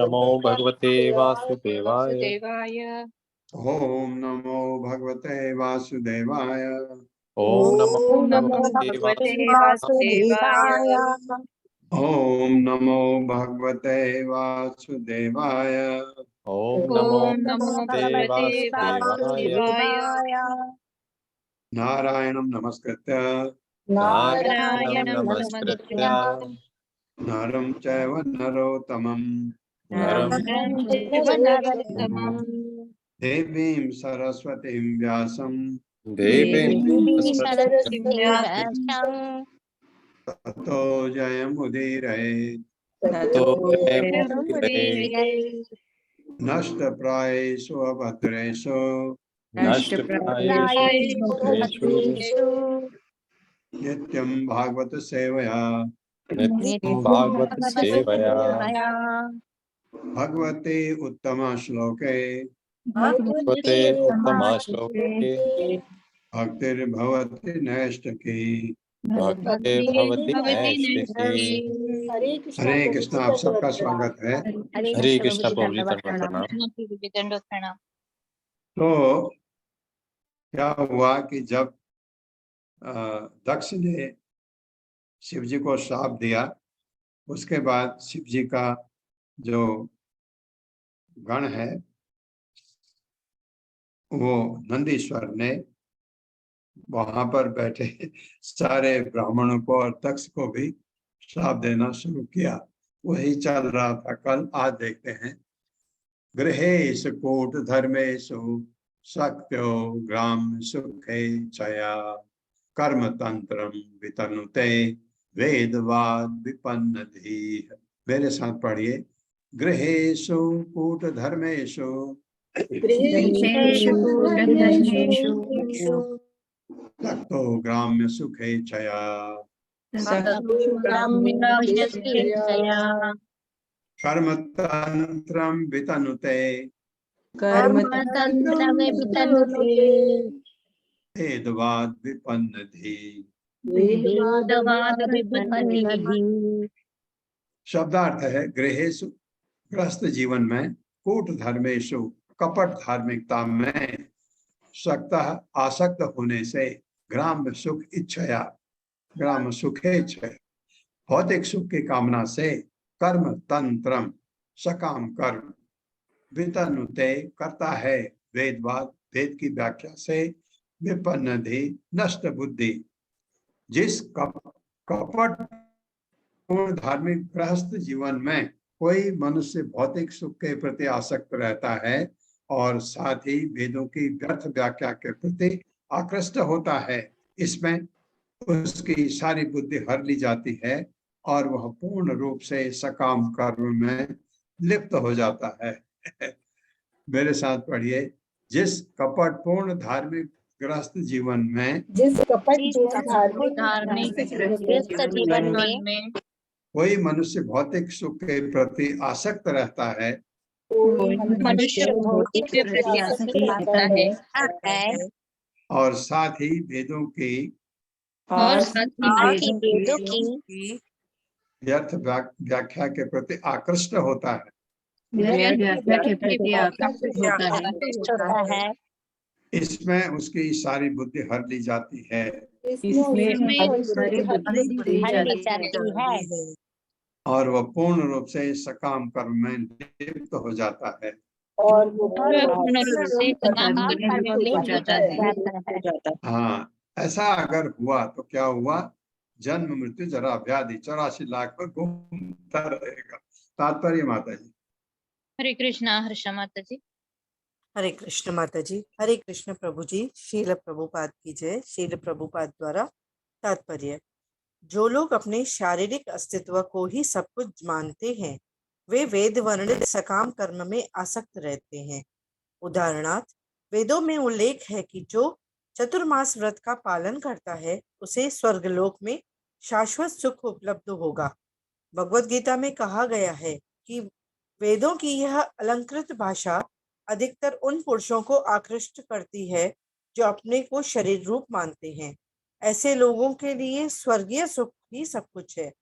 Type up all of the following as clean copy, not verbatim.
नमो भगवते वासुदेवाय। ओम नमो भगवते वासुदेवाय। ओम नमो भगवते वासुदेवाय। ओम नमो भगवते वासुदेवाय। ओम नमो भगवते वासुदेवाय। नारायणं नमस्कृत्य नारायणं नमस्कृत्य नरं चैव नरोत्तमं देवीं सरस्वतीं व्यासं ततो जयमुदीरये। नष्टप्रायेषु अभद्रेषु नित्यं भागवत सेवया भगवते उत्तम श्लोके भक्तिर्भवति नैष्ठिकी। हरे कृष्ण। आप सबका स्वागत है। हरे कृष्ण प्रभु जी, प्रणाम। तो क्या हुआ कि जब दक्ष ने शिव जी को श्राप दिया, उसके बाद शिव जी का जो गण है वो नंदीश्वर ने वहां पर बैठे सारे ब्राह्मणों को और दक्ष को भी श्राप देना शुरू किया। वही चल रहा था कल। आज देखते हैं। गृहेषु कूट धर्मेषु शक्त्यो ग्राम सुखे चया कर्म तंत्रम वितनुते वेदवाद विपन्न धीः। मेरे साथ पढ़िए। गृहेषु कूट धर्मेषु गृहेषु कूटधर्मेषु शक्तो ग्राम्य सुखे चया ग्राम्यस्थितया कर्म तंत्रम वितनुते कर्मतन्त्रवितनुते वेदवाद विपन्न धीः। वेदवादविपन्नधीः। शब्दार्थ है गृहेषु गृहस्थ जीवन में, कूट धर्मेषु कपट धार्मिकता में, शक्त आसक्त होने से, ग्राम सुख इच्छया ग्राम सुखेच्छया भौतिक सुख की कामना से, कर्म तंत्रम सकाम कर्म वितनुते करता है वेदवाद वेद की व्याख्या से, विपन्नधि नष्ट बुद्धि। जिस कपट पूर्ण धार्मिक गृहस्थ जीवन में कोई मनुष्य भौतिक सुख के प्रति आसक्त रहता है और साथ ही वेदों की व्यर्थ व्याख्या के प्रति आकृष्ट होता है, इसमें उसकी सारी बुद्धि हर ली जाती है और वह पूर्ण रूप से सकाम कर्म में लिप्त हो जाता है। मेरे साथ पढ़िए। जिस कपट पूर्ण धार्मिक गृहस्थ जीवन में धार्मिक गृहस्थ जीवन में कोई मनुष्य भौतिक सुख के प्रति आसक्त रहता है मनुष्य भौतिक के प्रति आसक्त रहता है और साथ ही वेदों की और साथ ही वेदों की व्यर्थ व्याख्या के प्रति आकृष्ट होता है, व्याख्या के प्रति आकृष्ट होता है, इसमें उसकी सारी बुद्धि हर ली जाती है और वह पूर्ण रूप से सकाम कर्म में लिप्त हो जाता है। हाँ, ऐसा अगर हुआ तो क्या हुआ? जन्म मृत्यु जरा व्याधि 84 लाख पर घूमता रहेगा। तात्पर्य माता जी। हरे कृष्णा। हर्षा माता जी। हरे कृष्ण माता जी। हरे कृष्ण प्रभु जी। शील प्रभुपाद की जय। शील प्रभुपाद द्वारा तात्पर्य। जो लोग अपने शारीरिक अस्तित्व को ही सब कुछ मानते हैं वे वेद वर्णित सकाम कर्म में आसक्त रहते हैं। उदाहरणार्थ वेदों में उल्लेख है कि जो चतुर्मास व्रत का पालन करता है उसे स्वर्गलोक में शाश्वत सुख उपलब्ध होगा। भगवद गीता में कहा गया है कि वेदों की यह अलंकृत भाषा अधिकतर उन पुरुषों को आकृष्ट करती है जो अपने को शरीर रूप मानते हैं। ऐसे लोगों के लिए स्वर्गीय सुख ही सब कुछ है।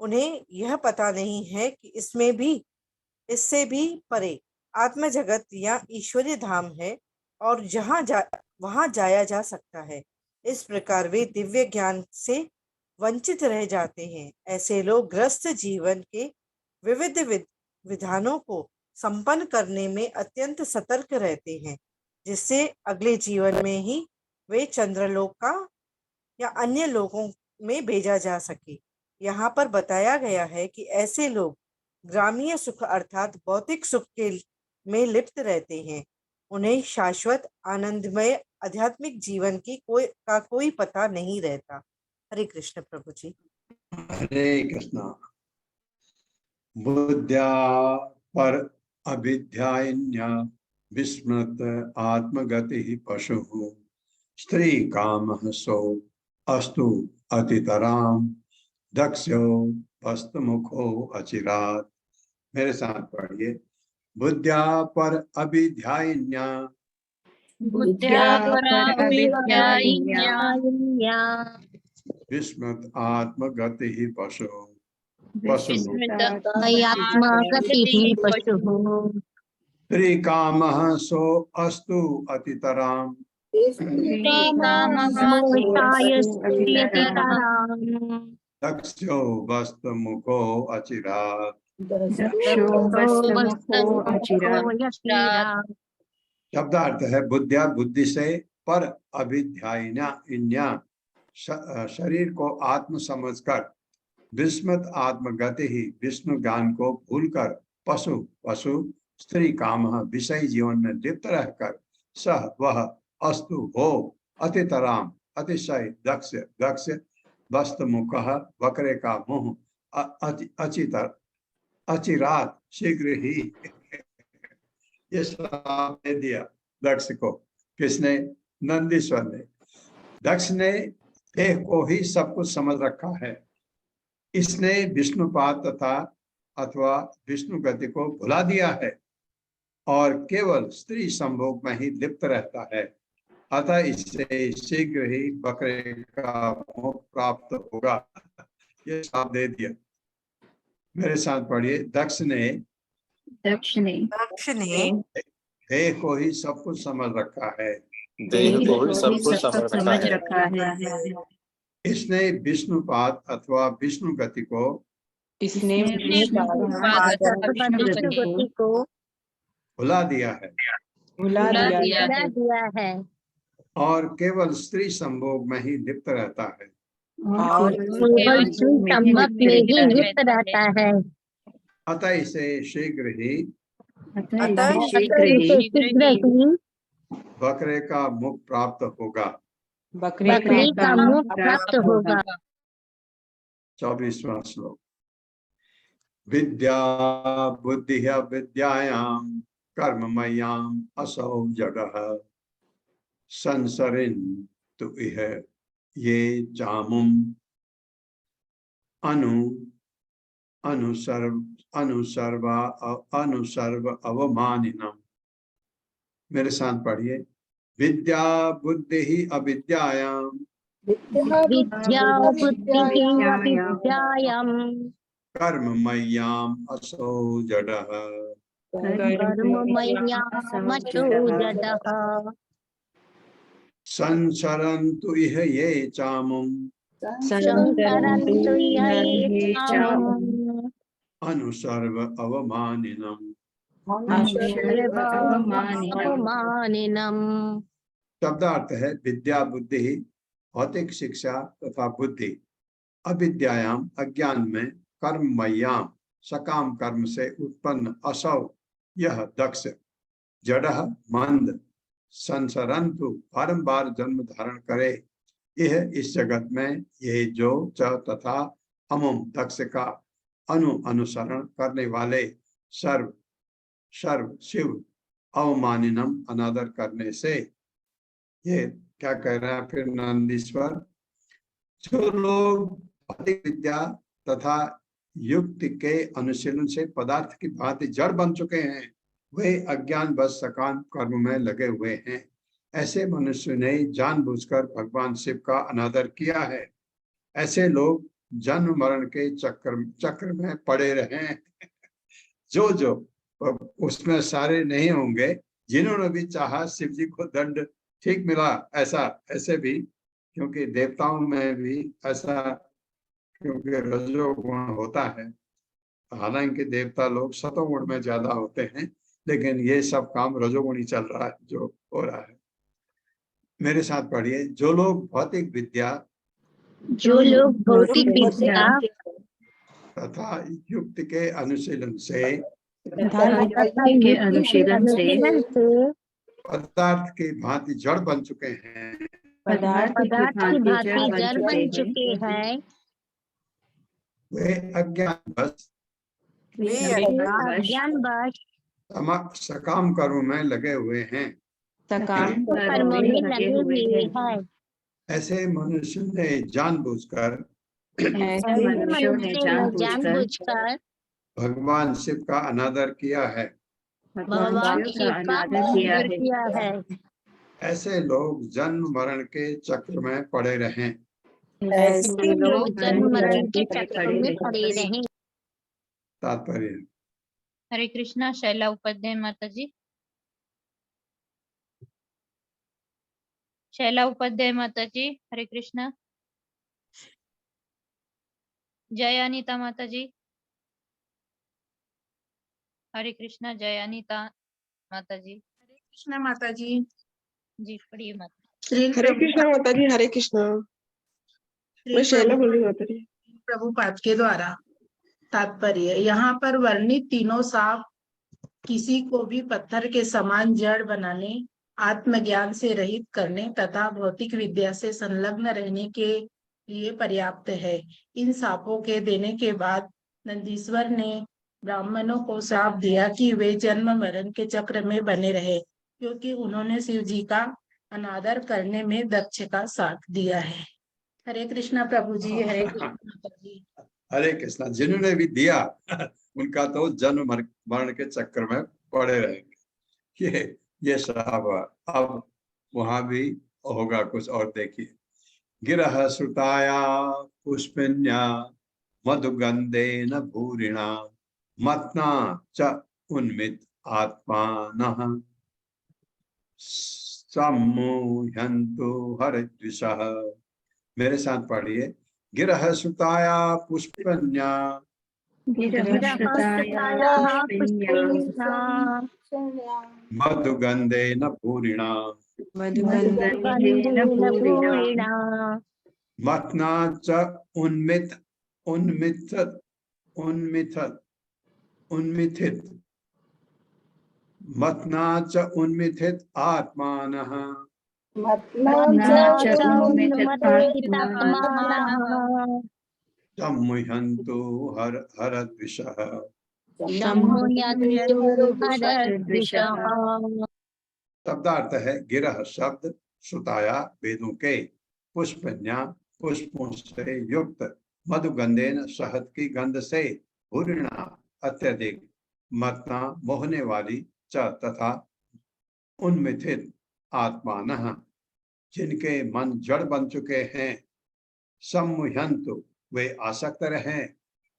उन्हें यह पता नहीं है कि इससे भी परे आत्म जगत या ईश्वरीय धाम है और वहां जाया जा सकता है। इस प्रकार वे दिव्य ज्ञान से वंचित रह जाते हैं। ऐसे लोग गृहस्थ जीवन के विविध विधानों को संपन्न करने में अत्यंत सतर्क रहते हैं, जिससे अगले जीवन में ही वे चंद्रलोक का या अन्य लोगों में भेजा जा सके। यहाँ पर बताया गया है कि ऐसे लोग ग्रामीय सुख अर्थात भौतिक सुख के में लिप्त रहते हैं। उन्हें शाश्वत आनंदमय आध्यात्मिक जीवन की कोई पता नहीं रहता। हरे कृष्ण प्रभु जी। हरे कृष्णा। बुद्ध्या पर अविद्यान्या विस्मृत आत्मगति पशु स्त्री काम सो अस्तु अतितराम दक्षो वस्तुमुखो अचिरात। मेरे साथ पढ़िए। बुद्ध्या पर अविद्यान्या विस्मृत आत्मगति पशु स्त्री काम सो अस्तु अतितराम मोक्षाय स्त्रियतितराम् दक्षो वस्तुमुखो अचिरात्। दक्षो वस्तुमुखो यश्चिरात्। शब्दार्थ है बुद्धिया, बुद्धि से, पर अभिध्यायिना इन्या शरीर को आत्म समझकर, विस्मृत आत्मगति ही विष्णु ज्ञान को भूलकर, पशु पशु स्त्री काम विषय जीवन में लिप्त रहकर, सह वह अस्तु हो अतितराम अतिशय दक्ष दक्ष वस्तुमुख वक्रे का मुंह अचितर अचिरात शीघ्र ही। ये श्राप दे दिया दक्ष को। किसने? नंदीश्वर ने। दक्ष ने देह को ही सब कुछ समझ रखा है। इसने विष्णुपाद तथा अथवा विष्णु गति को भुला दिया है और केवल स्त्री संभोग में ही लिप्त रहता है। अतः इससे शीघ्र ही बकरे का मोक्ष प्राप्त होगा। ये श्राप दे दिया। मेरे साथ पढ़िए। दक्ष ने देह को ही सब कुछ समझ रखा है। देह को ही सब कुछ समझ रखा है। इसने विष्णुपाद अथवा विष्णु गति को भुला दिया है और केवल स्त्री संभोग में ही लिप्त रहता है। अतः इसे शीघ्र ही बकरे का मुख प्राप्त होगा। बकरी का मुख प्राप्त होगा। 24वां श्लोक। विद्या बुद्धि विद्यायाम कर्ममयाम असौ जडः संसरिन तु इह ये चामुम अनुसर्व अवमानिनम। मेरे साथ पढ़िए। विद्या बुद्धि ही अविद्यायाम कर्ममय्याम असौ जडः संसरन्तु इह ये चामुम अनुसर्व अवमानिनम। शब्दार्थ है विद्या बुद्धि ही भौतिक शिक्षा तथा बुद्धि, अविद्यायाम अज्ञान में, कर्ममय्याम सकाम कर्म से उत्पन्न, असौ यह दक्ष, जडः मंद, संसरन्तु बारंबार जन्म धारण करे, यह इस जगत में, ये जो च तथा अमुम दक्ष का अनुसरण करने वाले, सर्व शिव अवमानिनम अनादर करने से। ये क्या कह रहा है फिर नंदीश्वर? जो लोग भौतिक विद्या तथा युक्ति के अनुशीलन से पदार्थ की भांति जड़ बन चुके हैं, वे अज्ञान बस सकाम कर्म में लगे हुए हैं। ऐसे मनुष्य ने जानबूझकर भगवान शिव का अनादर किया है। ऐसे लोग जन्म मरण के चक्र में पड़े रहे। जो उसमें सारे नहीं होंगे जिन्होंने भी चाहा शिव जी को दंड ठीक मिला, ऐसे भी, क्योंकि देवताओं में भी ऐसा, क्योंकि रजोगुण होता है। हालांकि देवता लोग सतोगुण में ज्यादा होते हैं, लेकिन ये सब काम रजोगुण ही चल रहा है जो हो रहा है। मेरे साथ पढ़िए। जो लोग भौतिक विद्या तथा युक्ति के अनुशीलन से पदार्थ की भांति जड़ बन चुके हैं, वे अज्ञानवश सकाम कर्म में लगे हुए हैं। ऐसे मनुष्य ने जानबूझकर भगवान शिव का अनादर किया है। ऐसे लोग जन्म मरण के चक्र में पड़े रहें। तात्पर्य। हरे कृष्णा। शैला उपाध्याय माता जी। शैला उपाध्याय माता जी, हरे कृष्णा। जय अनीता माता जी, हरे कृष्णा। जय अनीता माता जी, कृष्णा माता जी। जी पढ़िए माता। हरे कृष्णा माता जी, हरे कृष्णा। मैं शैला बोल रही हूँ माता जी। प्रभुपाद के द्वारा तात्पर्य, यहाँ पर वर्णित तीनों साप किसी को भी पत्थर के समान जड़ बनाने, आत्मज्ञान से रहित करने तथा भौतिक विद्या से संलग्न रहने के लिए पर्याप्त है। इन सापों के देने के बाद नंदीश्वर ने ब्राह्मणों को श्राप दिया कि वे जन्म मरण के चक्र में बने रहे, क्योंकि उन्होंने शिव जी का अनादर करने में दक्ष का साथ दिया है। हरे कृष्णा प्रभु जी, हरे कृष्णा माता जी। हरे कृष्णा। जिन्होंने भी दिया उनका तो जन्म मरण के चक्कर में पड़े रहेंगे। ये श्राप है। अब वहां भी होगा कुछ और, देखिए। गिरह श्रुताया पुष्पिन्या मधुगंधेन भूरिणा मत्ना च उन्मित आत्मानः सम्मोहन्तु हरिद्विषः। मेरे साथ पढ़िए। गिरह सुताया पुष्पन्या मधुगंधेन पूरिणा मत्ना च उन्मित उन्मित उन्मित उन्मिथित मत्ना च उन्मिथित आत्मानः सम्मुह्यन्तु हरद्विषः। शब्दार्थ है गिरह शब्द, श्रुताया वेदों के, पुष्पन्या पुष्पों से युक्त, मधुगंधेन शहद की गंध से, पूर्णा अत्यधिक, मतना मोहने वाली, च तथा उन्मिथित आत्मानः जिनके मन जड़ बन चुके हैं, सम्मुह्यन्तु वे आसक्त रहे,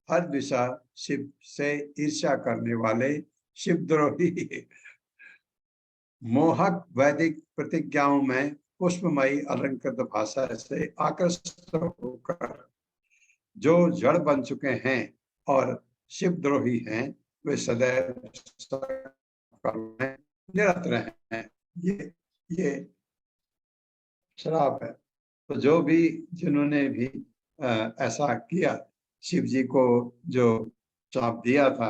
हर दिशा शिव से ईर्ष्या करने वाले शिवद्रोही, मोहक वैदिक प्रतिज्ञाओं में पुष्पमयी अलंकृत भाषा से आकर्षित होकर जो जड़ बन चुके हैं और शिवद्रोही हैं, वे सदैव निरत रहे हैं। ये श्राप है। तो जो भी जिन्होंने भी ऐसा किया, शिव जी को जो श्राप दिया था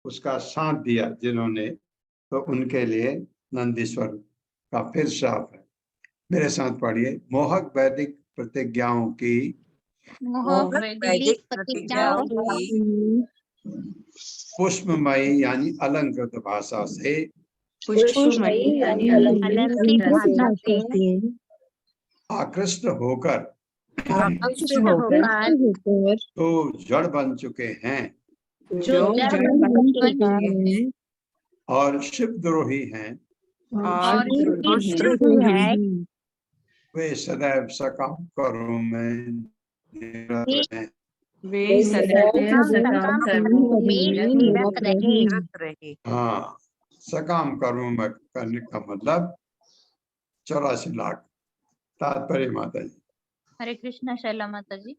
उसका साथ दिया जिन्होंने, तो उनके लिए नंदीश्वर का फिर श्राप है। मेरे साथ पढ़िए। मोहक वैदिक प्रतिज्ञाओं की वैदिक प्रतिज्ञाओं की पुष्पमयी यानी अलंकृत भाषा से आकृष्ट होकर तो जड़ बन चुके हैं और शिवद्रोही हैं, वे सदैव सकाम कर्मों में निरत हैं। हाँ, सकाम कर्मों में करने का मतलब 84 लाख। तात्पर्य माता जी। हरे कृष्णा शैला माता जी।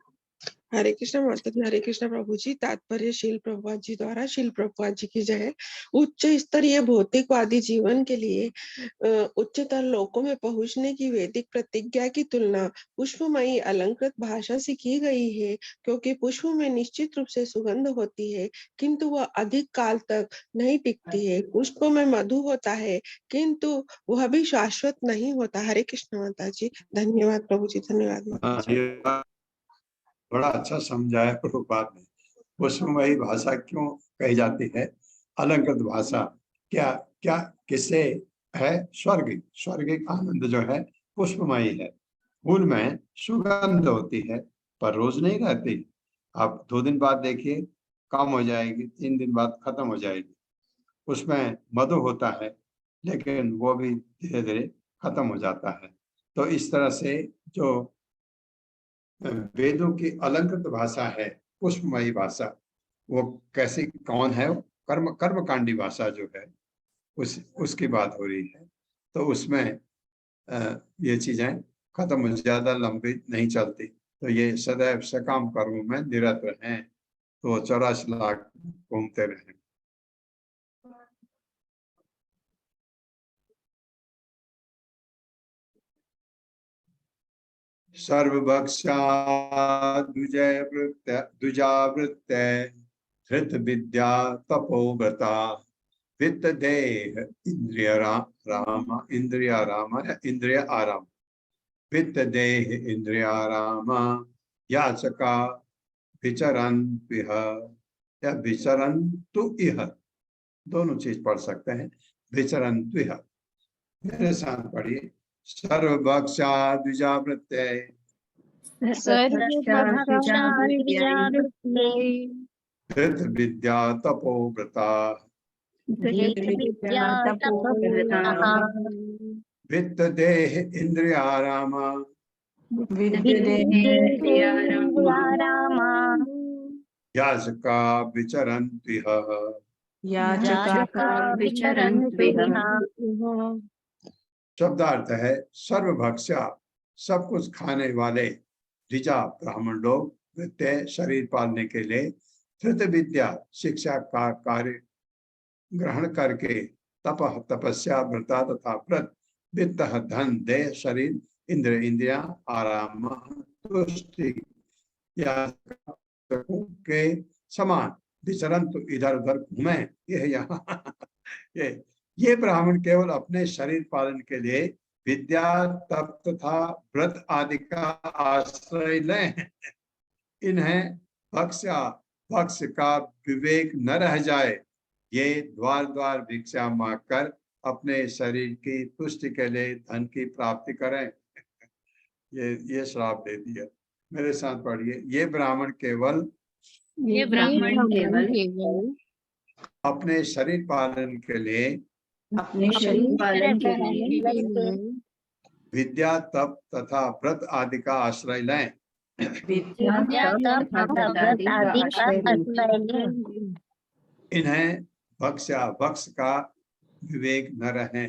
हरे कृष्णा माता जी, हरे कृष्णा प्रभु जी। तात्पर्य शील प्रभुपाद जी द्वारा। शील प्रभुपाद जी की जय। उच्च स्तरीय भौतिकवादी जीवन के लिए उच्चतर लोकों में पहुंचने की वैदिक प्रतिज्ञा की तुलना पुष्पमयी अलंकृत भाषा से की गई है, क्योंकि पुष्प में निश्चित रूप से सुगंध होती है, किंतु वह अधिक काल तक नहीं टिकती है। पुष्प में मधु होता है, किंतु वह भी शाश्वत नहीं होता। हरे कृष्ण माता जी। धन्यवाद प्रभु जी, धन्यवाद माता जी। बड़ा अच्छा समझाया प्रभुपाद ने। पुष्पमयी भाषा क्यों कही जाती है? अलंकृत भाषा क्या क्या किससे है? स्वर्गिक आनंद जो है पुष्पमयी है। फूल में सुगंध होती है पर रोज नहीं रहती। आप 2 दिन बाद देखिए कम हो जाएगी, 3 दिन बाद खत्म हो जाएगी। उसमें मधु होता है लेकिन वो भी धीरे धीरे खत्म हो जाता है। तो इस तरह से जो वेदों की अलंकृत भाषा है, पुष्पमयी भाषा, वो कैसी कौन है? कर्मकांडी भाषा जो है उसकी बात हो रही है। तो उसमें ये चीजें खत्म हो, ज्यादा लंबी नहीं चलती। तो ये सदैव सकाम कर्म में निरत रहें, तो 84 लाख घूमते रहें। सर्वभक्षा द्विजावृत्य धृत विद्या तपोव्रता वित्त देह इंद्रिय आराम वित्त देह इंद्रियाराम याचका विचरन्तु इह, या विचरन्तु इह, दोनों चीज पढ़ सकते हैं। विचरन्तु इह, मेरे साथ पढ़िए। सर्वभक्षा द्विजावृत्ते धृत विद्या तपोव्रता वित्त देह इंद्रियाराम याचका विचरन्तु इह। शब्दार्थ है सर्वभक्षा, सब कुछ खाने वाले, द्विजा ब्राह्मण लोग, वृत्य शरीर पालने के लिए, धृत विद्या शिक्षा का कार्य ग्रहण करके, तपः तपस्या व्रता तथा व्रत, वित्त धन देह शरीर, इंद्र इंद्रिया, आराम तुष्टि के समान विचरण तो इधर उधर घूमे। यह यहाँ ये ब्राह्मण केवल अपने शरीर पालन के लिए विद्या तप तथा व्रत आदि का आश्रय लें। इन्हें भक्ष का विवेक न रह जाए, ये द्वार द्वार भिक्षा मांगकर अपने शरीर की तुष्टि के लिए धन की प्राप्ति करें। ये श्राप दे दिया। मेरे साथ पढ़िए। ये ब्राह्मण केवल अपने शरीर पालन के लिए विद्या तप तथा व्रत आदि का आश्रय लें। इन्हें भक्ष का विवेक न रहे।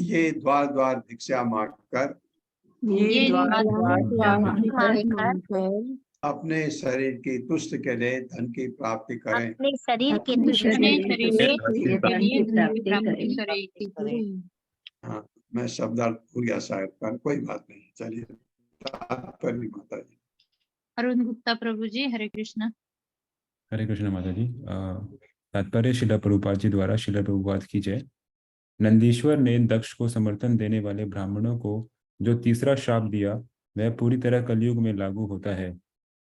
ये द्वार द्वार भिक्षा मांगकर अपने शरीर की तुष्टि के लिए धन की प्राप्ति करें। अपने शरीर के हाँ, मैं शब्दार्थ भूल गया शायद, पर कोई बात नहीं। चलिए तात्पर्य माता जी। अरुण गुप्ता प्रभु जी, हरे कृष्ण। हरे कृष्ण माता जी। तात्पर्य श्रील प्रभुपाद जी द्वारा। श्रील प्रभुपाद की जय। नंदीश्वर ने दक्ष को समर्थन देने वाले ब्राह्मणों को जो तीसरा श्राप दिया वह पूरी तरह कलयुग में लागू होता है।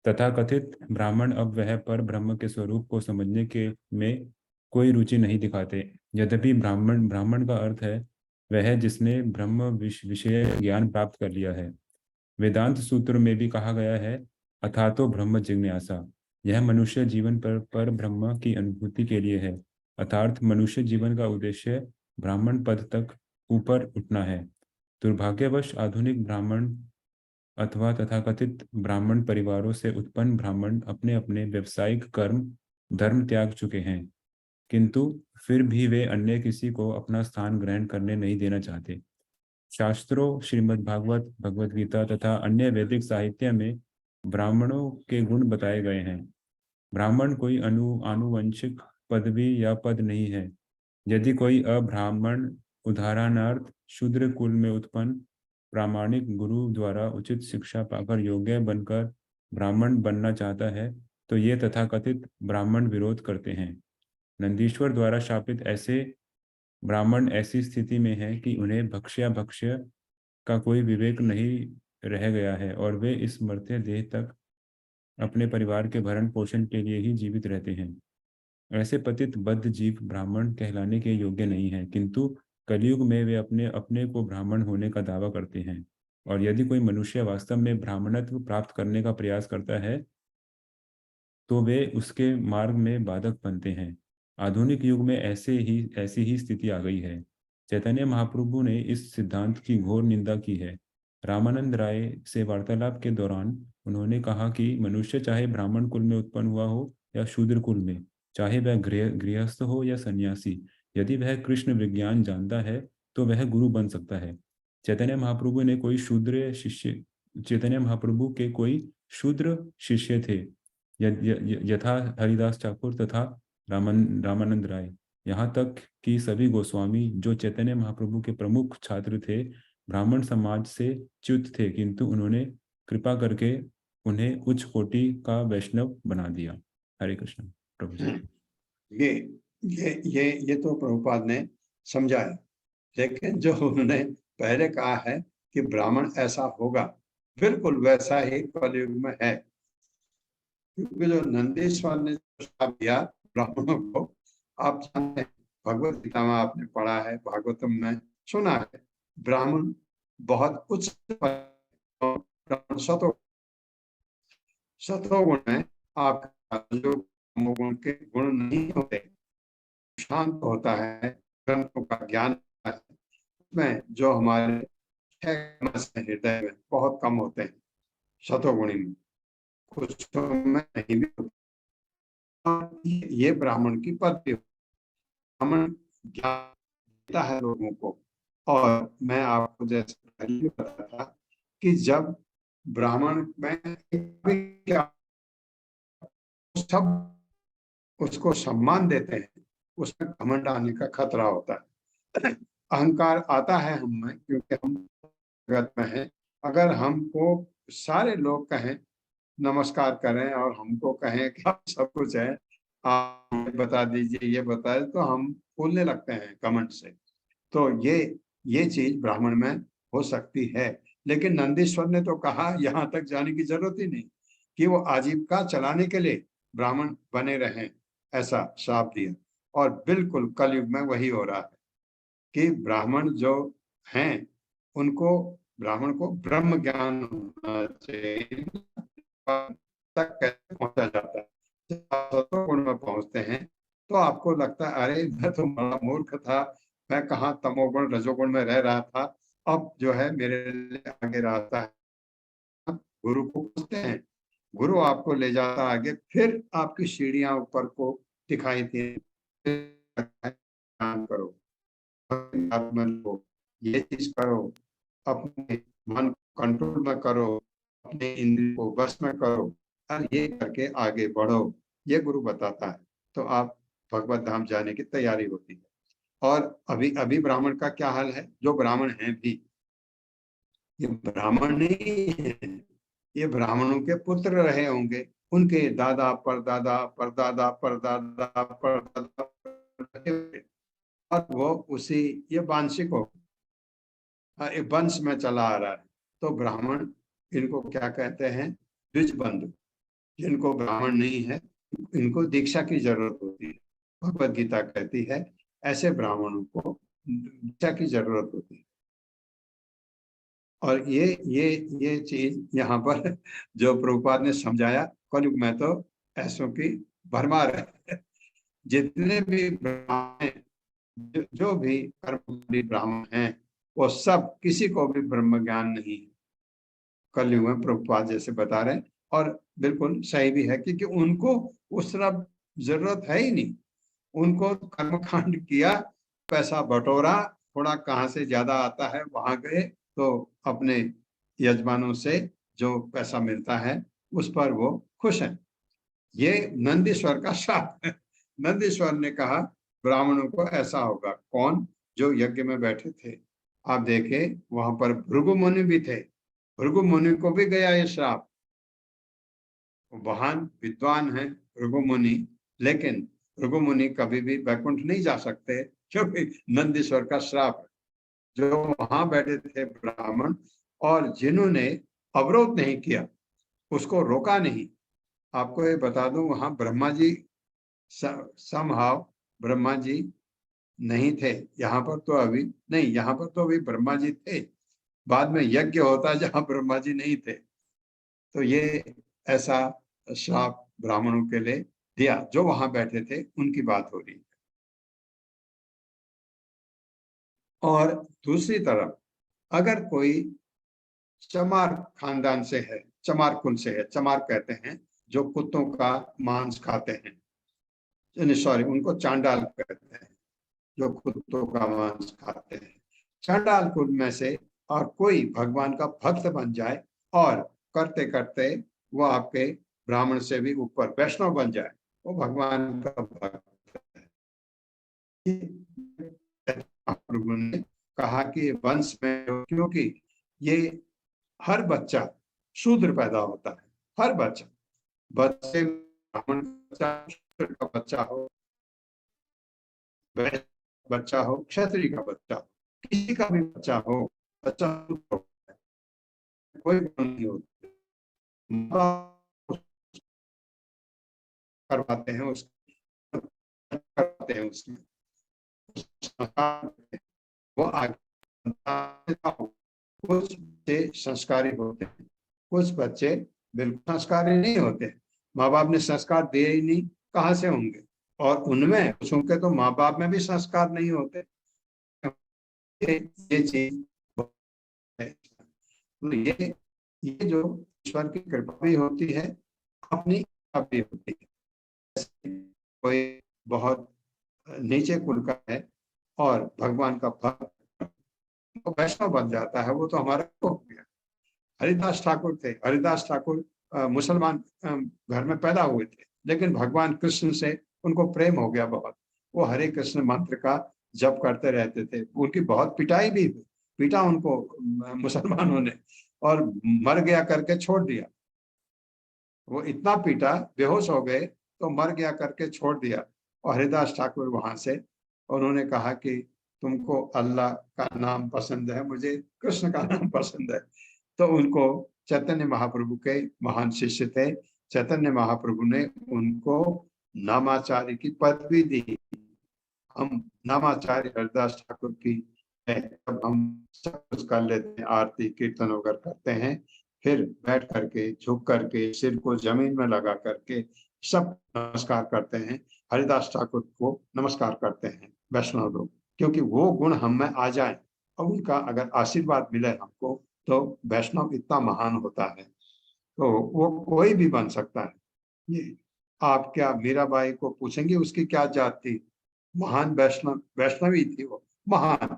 तथाकथित ब्राह्मण अब वह पर ब्रह्म के स्वरूप को समझने के में कोई रुचि नहीं दिखाते। यद्यपि ब्राह्मण का अर्थ है वह जिसने ब्रह्म विषय ज्ञान प्राप्त कर लिया है। वेदांत सूत्र में भी कहा गया है अथातो ब्रह्म जिज्ञासा। यह मनुष्य जीवन पर ब्रह्म की अनुभूति के लिए है। अर्थात मनुष्य जीवन का उद्देश्य ब्राह्मण पद तक ऊपर उठना है। दुर्भाग्यवश आधुनिक ब्राह्मण अथवा तथाकथित ब्राह्मण परिवारों से उत्पन्न ब्राह्मण अपने अपने व्यवसायिक कर्म धर्म त्याग चुके हैं, किंतु फिर भी वे अन्य किसी को अपना स्थान ग्रहण करने नहीं देना चाहते। शास्त्रों, श्रीमद् भागवत, भगवद गीता तथा अन्य वैदिक साहित्य में ब्राह्मणों के गुण बताए गए हैं। ब्राह्मण कोई आनुवंशिक पदवी या पद नहीं है। यदि कोई अब्राह्मण उदाहरणार्थ शूद्र कुल में उत्पन्न प्रामाणिक गुरु द्वारा उचित शिक्षा पाकर योग्य बनकर ब्राह्मण बनना चाहता है तो ये तथाकथित ब्राह्मण विरोध करते हैं। नंदीश्वर द्वारा शापित ऐसे ब्राह्मण ऐसी स्थिति में हैं कि उन्हें भक्ष्य का कोई विवेक नहीं रह गया है और वे इस मर्त्य देह तक अपने परिवार के भरण पोषण के लिए ही जीवित रहते हैं। ऐसे पतित बद्ध जीव ब्राह्मण कहलाने के योग्य नहीं हैं, किंतु कलयुग में वे अपने अपने को ब्राह्मण होने का दावा करते हैं। और यदि कोई मनुष्य वास्तव में ब्राह्मणत्व प्राप्त करने का प्रयास करता है तो वे उसके मार्ग में बाधक बनते हैं। आधुनिक युग में ऐसी ही स्थिति आ गई है। चैतन्य महाप्रभु ने इस सिद्धांत की घोर निंदा की है। रामानंद राय से वार्तालाप के दौरान उन्होंने कहा कि मनुष्य चाहे ब्राह्मण कुल में उत्पन्न हुआ हो या शूद्र कुल में, चाहे वह गृहस्थ हो या सन्यासी। यदि वह कृष्ण विज्ञान जानता है तो वह गुरु बन सकता है। चैतन्य महाप्रभु ने कोई शूद्र शिष्य चैतन्य महाप्रभु के कोई शूद्र शिष्य थे, यथा हरिदास ठाकुर तथा रामानंद राय। यहाँ तक कि सभी गोस्वामी जो चैतन्य महाप्रभु के प्रमुख छात्र थे, ब्राह्मण समाज से च्युत थे, किंतु उन्होंने कृपा करके उन्हें उच्च कोटि का वैष्णव बना दिया। हरे कृष्ण प्रभु जी। ये तो प्रभुपाद ने समझाया, लेकिन जो उन्होंने पहले कहा है कि ब्राह्मण ऐसा होगा, बिल्कुल वैसा ही कलयुग में है। क्योंकि जो नंदीश्वर ने श्राप दिया ब्राह्मणों को, आप जानते हैं, भगवत गीता में आपने पढ़ा है, भागवतम में सुना है, ब्राह्मण बहुत उच्च सतोगुण में आपका जो गुण के गुण नहीं होते, शांत होता है, ग्रंथों का ज्ञान है, में जो हमारे हृदय में बहुत कम होते हैं, सतोगुणी में, कुछ में नहीं भी होते। ये ब्राह्मण की पद्धति, ब्राह्मण ज्ञान देता है लोगों को। और मैं आपको जैसे पहले बताया था कि जब ब्राह्मण में क्या सब उसको सम्मान देते हैं, उसमें घमंड आने का खतरा होता है। अहंकार आता है हम में, क्योंकि हम जगत में हैं। अगर हमको सारे लोग कहें, नमस्कार करें और हमको कहें कि आप सब कुछ है, आप बता दीजिए, ये बताए, तो हम बोलने लगते हैं घमंड से। तो ये चीज ब्राह्मण में हो सकती है। लेकिन नंदीश्वर ने तो कहा यहाँ तक जाने की जरूरत ही नहीं, कि वो आजीविका चलाने के लिए ब्राह्मण बने रहें, ऐसा श्राप दिया। और बिल्कुल कलयुग में वही हो रहा है कि ब्राह्मण जो हैं उनको, ब्राह्मण को ब्रह्म ज्ञान होना चाहिए, तक कैसे पहुंचा जाता है। जब गुण में पहुंचते हैं तो आपको लगता है, अरे मैं तो बड़ा मूर्ख था, मैं कहाँ तमोगुण रजोगुण में रह रहा था, अब जो है मेरे लिए आगे रास्ता है। गुरु को पूछते हैं, गुरु आपको ले जाता आगे, फिर आपकी सीढ़ियां ऊपर को दिखाई दे, काम करो, ये चीज करो, अपने मन कंट्रोल में करो, अपने इंद्रिय को बस में करो, और ये करके आगे बढ़ो, ये गुरु बताता है। तो आप भगवत धाम जाने की तैयारी होती है। और अभी ब्राह्मण का क्या हाल है, जो ब्राह्मण हैं भी, ये ब्राह्मण नहीं है, ये ब्राह्मणों के पुत्र रहे होंगे, उनके दादा परदादा परदादा परदादा परदादा, और वो उसी, ये वांशिक हो, वंश में चला आ रहा है। तो ब्राह्मण, इनको क्या कहते हैं, द्विज बंधु। जिनको ब्राह्मण नहीं है, इनको दीक्षा की जरूरत होती है। भगवत गीता कहती है ऐसे ब्राह्मणों को दीक्षा की जरूरत होती है। और ये चीज यहाँ पर जो प्रभुपाद ने समझाया, कलयुग में तो ऐसों की भरमार है। जितने भी ब्राह्मण हैं, जो भी कर्मचारी ब्राह्मण हैं, वो सब, किसी को भी ब्रह्म ज्ञान नहीं है कलयुग में, प्रभुपाद जैसे बता रहे हैं। और बिल्कुल सही भी है, क्योंकि उनको उस तरफ जरूरत है ही नहीं। उनको कर्मकांड किया, पैसा बटोरा, थोड़ा कहाँ से ज्यादा आता है वहां गए, तो अपने यजमानों से जो पैसा मिलता है उस पर वो खुश हैं। ये नंदीश्वर का शाप है। नंदीश्वर ने कहा ब्राह्मणों को ऐसा होगा। कौन? जो यज्ञ में बैठे थे। आप देखे वहां पर भृगु मुनि भी थे, भृगु मुनि को भी गया ये श्राप। महान विद्वान है भृगु मुनि, लेकिन भृगु मुनि कभी भी वैकुंठ नहीं जा सकते, क्योंकि नंदीश्वर का श्राप है। जो वहां बैठे थे ब्राह्मण, और जिन्होंने अवरोध नहीं किया, उसको रोका नहीं। आपको ये बता दूं, वहां ब्रह्मा जी समहाव ब्रह्मा जी नहीं थे। यहाँ पर तो अभी नहीं, यहाँ पर तो अभी ब्रह्मा जी थे। बाद में यज्ञ होता जहाँ ब्रह्मा जी नहीं थे। तो ये ऐसा श्राप ब्राह्मणों के लिए दिया, जो वहां बैठे थे, उनकी बात हो रही है। और दूसरी तरफ अगर कोई चमार खानदान से है, चमार कुल से है, चमार कहते हैं जो कुत्तों का मांस खाते हैं, सॉरी, उनको चांडाल कहते हैं, जो कुत्तों का मांस खाते हैं। चांडाल कुल में से और कोई भगवान का भक्त बन जाए और करते करते वो आपके ब्राह्मण से भी ऊपर वैष्णव बन जाए, वो भगवान का भक्त है। प्रभु ने कहा कि वंश में, क्योंकि ये हर बच्चा शूद्र पैदा होता है, हर बच्चा, बच्चे ब्राह्मण का बच्चा हो, बच्चा हो, क्षत्रिय का बच्चा हो, किसी का भी बच्चा हो, बच्चा कोई नहीं होता, करवाते हैं उसमें वो आगे कुछ बच्चे संस्कारी होते हैं, कुछ बच्चे बिल्कुल संस्कारी नहीं होते। माँ बाप ने संस्कार दिए ही नहीं, कहाँ से होंगे? और उनमें कुछ उनके तो माँ बाप में भी संस्कार नहीं होते। ये चीज तो ये जो ईश्वर की कृपा भी होती है, अपनी कृपा भी होती है। कोई बहुत नीचे कुल का है और भगवान का भक्त तो वैष्णव बन जाता है, वो तो हमारा हो गया। हरिदास ठाकुर थे, हरिदास ठाकुर मुसलमान घर में पैदा हुए थे, लेकिन भगवान कृष्ण से उनको प्रेम हो गया बहुत। वो हरे कृष्ण मंत्र का जप करते रहते थे। उनकी बहुत पिटाई भी हुई, पीटा उनको मुसलमानों ने और मर गया करके छोड़ दिया। वो इतना पीटा, बेहोश हो गए तो मर गया करके छोड़ दिया। और हरिदास ठाकुर वहां से उन्होंने कहा कि तुमको अल्लाह का नाम पसंद है, मुझे कृष्ण का नाम पसंद है। तो उनको चैतन्य महाप्रभु के महान शिष्य थे, चैतन्य महाप्रभु ने उनको नामाचार्य की पदवी दी। हम नामाचार्य हरिदास ठाकुर की है, जब हम सब कुछ कर लेते हैं, आरती कीर्तन वगैरह करते हैं, फिर बैठ करके, झुक करके, सिर को जमीन में लगा करके सब नमस्कार करते हैं, हरिदास ठाकुर को नमस्कार करते हैं वैष्णव लोग, क्योंकि वो गुण हम में आ जाए और उनका अगर आशीर्वाद मिले हमको, तो वैष्णव इतना महान होता है, तो वो कोई भी बन सकता है। ये आप क्या मीराबाई को पूछेंगे उसकी क्या जात थी? महान वैष्णवी थी वो, महान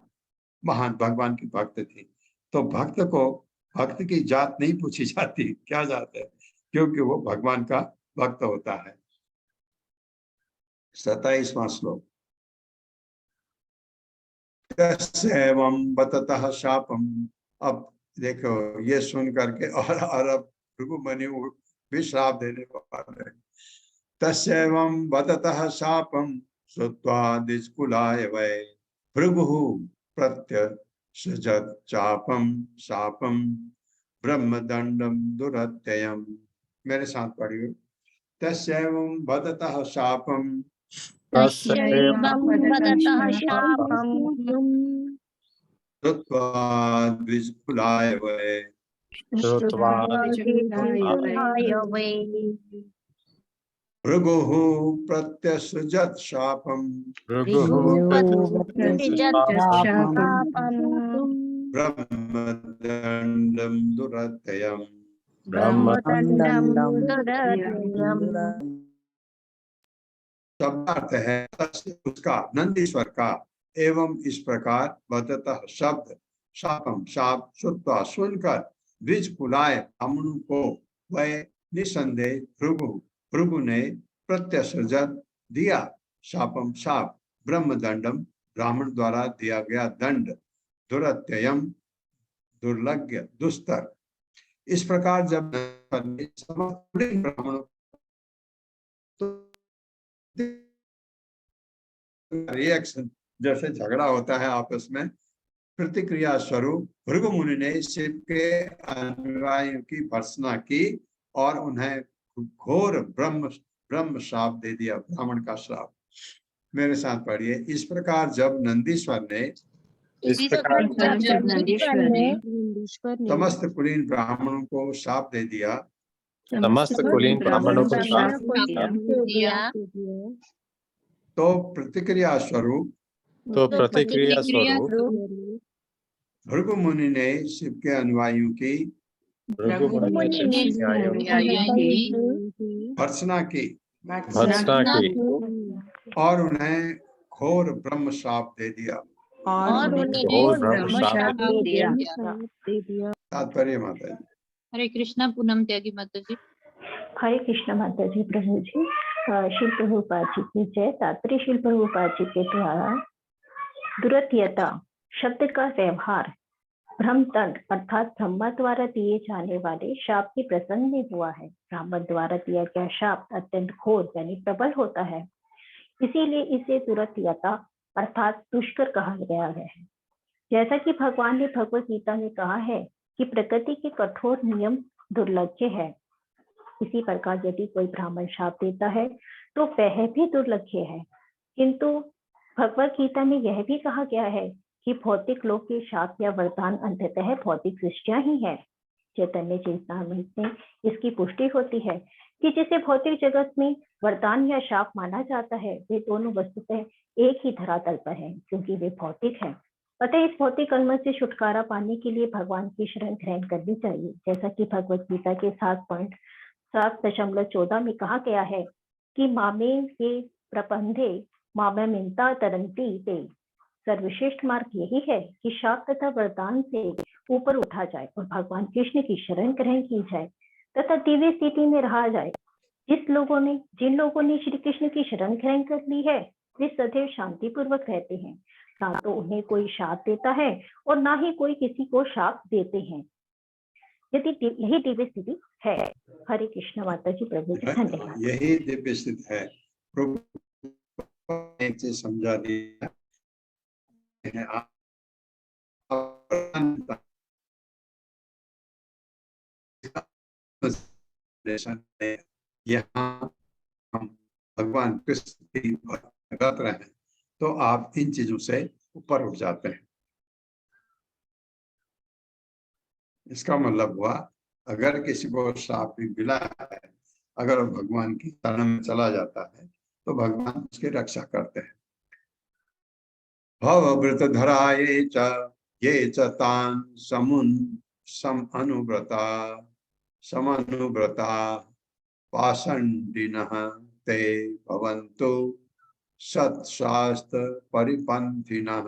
महान भगवान की भक्त थी। तो भक्त को भक्त की जात नहीं पूछी जाती, क्या जात है, क्योंकि वो भगवान का भक्त होता है। 27वां श्लोक। एवं बततः शापम। अब देखो ये सुन करके और अब भृगुमुनि भी श्राप देने वाले। तस्यैवं बततः शापम श्रुत्वा दिस्कुलाय वै भृगुः प्रत्यसृजत् चापम शापम ब्रह्मदंडम दुरत्ययम्। मेरे साथ पढ़िए। तस्यैवं बततः शापम श्रुत्वा द्विजकुलाय वै भृगुः प्रत्यसृजत् शापं ब्रह्मदंडं दुरत्ययम्। शब्दार्थ है उसका, नंदीश्वर का। एवं इस प्रकार बततः शब्द, शापम शाप, श्रुत्वा सुनकर, द्विज कुलाय ब्राह्मणों को, वह निसंदेह भृगु ने प्रत्यसृजत दिया, शापम शाप, ब्रह्मदंडम ब्राह्मण द्वारा दिया गया दंड, दुरत्ययम दुर्लज्ञ दुस्तर। इस प्रकार जब ब्राह्मणों रिएक्शन, जैसे झगड़ा होता है आपस में, प्रतिक्रिया स्वरूप भृगुमुनि ने शिव के अनुयायियों की भर्त्सना की और उन्हें घोर ब्रह्म श्राप दे दिया, ब्राह्मण का श्राप। मेरे साथ पढ़िए। इस प्रकार जब नंदीश्वर ने समस्त कुलीन ब्राह्मणों को श्राप दे दिया, समस्त कुलीन ब्राह्मणों को श्राप दिया, तो प्रतिक्रिया स्वरूप भृगुमुनि ने शिव के अनुयायियों की भर्त्सना की भत्सना की और उन्हें घोर ब्रह्म शाप दे दिया। और उन्हें घोर ब्रह्म ब्रह्म शाप शाप दे दिया। तात्पर्य माता जी। हरे कृष्णा पूनम त्यागी माता जी। हरे कृष्ण माता जी प्रभु जी। शिल प्रभुपाद जी की जय। तात्पर्य शिल प्रभुपाद जी के द्वारा दुरत्यता शब्द का व्यवहार ब्रह्मतंत्र अर्थात ब्रह्मा द्वारा दिए जाने वाले शाप के प्रसंग में हुआ है। ब्राह्मण द्वारा दिया गया शाप अत्यंत घोर यानी प्रबल होता है, इसीलिए इसे दुरत्यता अर्थात दुष्कर कहा गया है। जैसा कि भगवान ने भगवत गीता में कहा है कि प्रकृति के कठोर नियम दुर्लभ्य है, इसी प्रकार यदि कोई ब्राह्मण शाप देता है तो वह भी दुर्लभ्य है। किंतु भगवत गीता में यह भी कहा गया है कि भौतिक लोक के शाप या वरदान अंततः भौतिक सृष्टियां ही है। चैतन्य चेतनामृत में इसकी पुष्टि होती है कि जिसे भौतिक जगत में वरदान या शाप माना जाता है वे दोनों वस्तुतः एक ही धरातल पर है, क्योंकि वे भौतिक है। अतः इस भौतिक कलम से छुटकारा पाने के लिए भगवान की शरण ग्रहण करनी चाहिए। जैसा कि भगवत गीता के 7.7.14 में कहा गया है कि मामे ये प्रबंधे मामिता तरंती ते। सर्वश्रेष्ठ मार्ग यही है कि शाप तथा वरदान से ऊपर उठा जाए और भगवान कृष्ण की शरण ग्रहण की जाए तथा दिव्य स्थिति में रहा जाए। जिन लोगों ने श्री कृष्ण की शरण ग्रहण कर ली है वे सदैव शांति पूर्वक रहते हैं। ना तो उन्हें कोई शाप देता है और ना ही कोई किसी को शाप देते हैं। यही दिव्य स्थिति है। हरे कृष्ण माता जी प्रभु जी धन्यवाद। यही दिव्य स्थिति है। प्रभु ने इसे समझा दिया है। यहाँ हम भगवान कृष्ण की रत रहे हैं तो आप इन चीजों से ऊपर उठ जाते हैं। इसका मतलब हुआ अगर किसी को श्राप भी मिला है, अगर वो भगवान की शरण में चला जाता है तो भगवान उसकी रक्षा करते हैं। भवव्रत धराये च ये च तान् समनुव्रता पाषण्डिनः ते भवन्तु सत्शास्त्र परिपन्थिनः।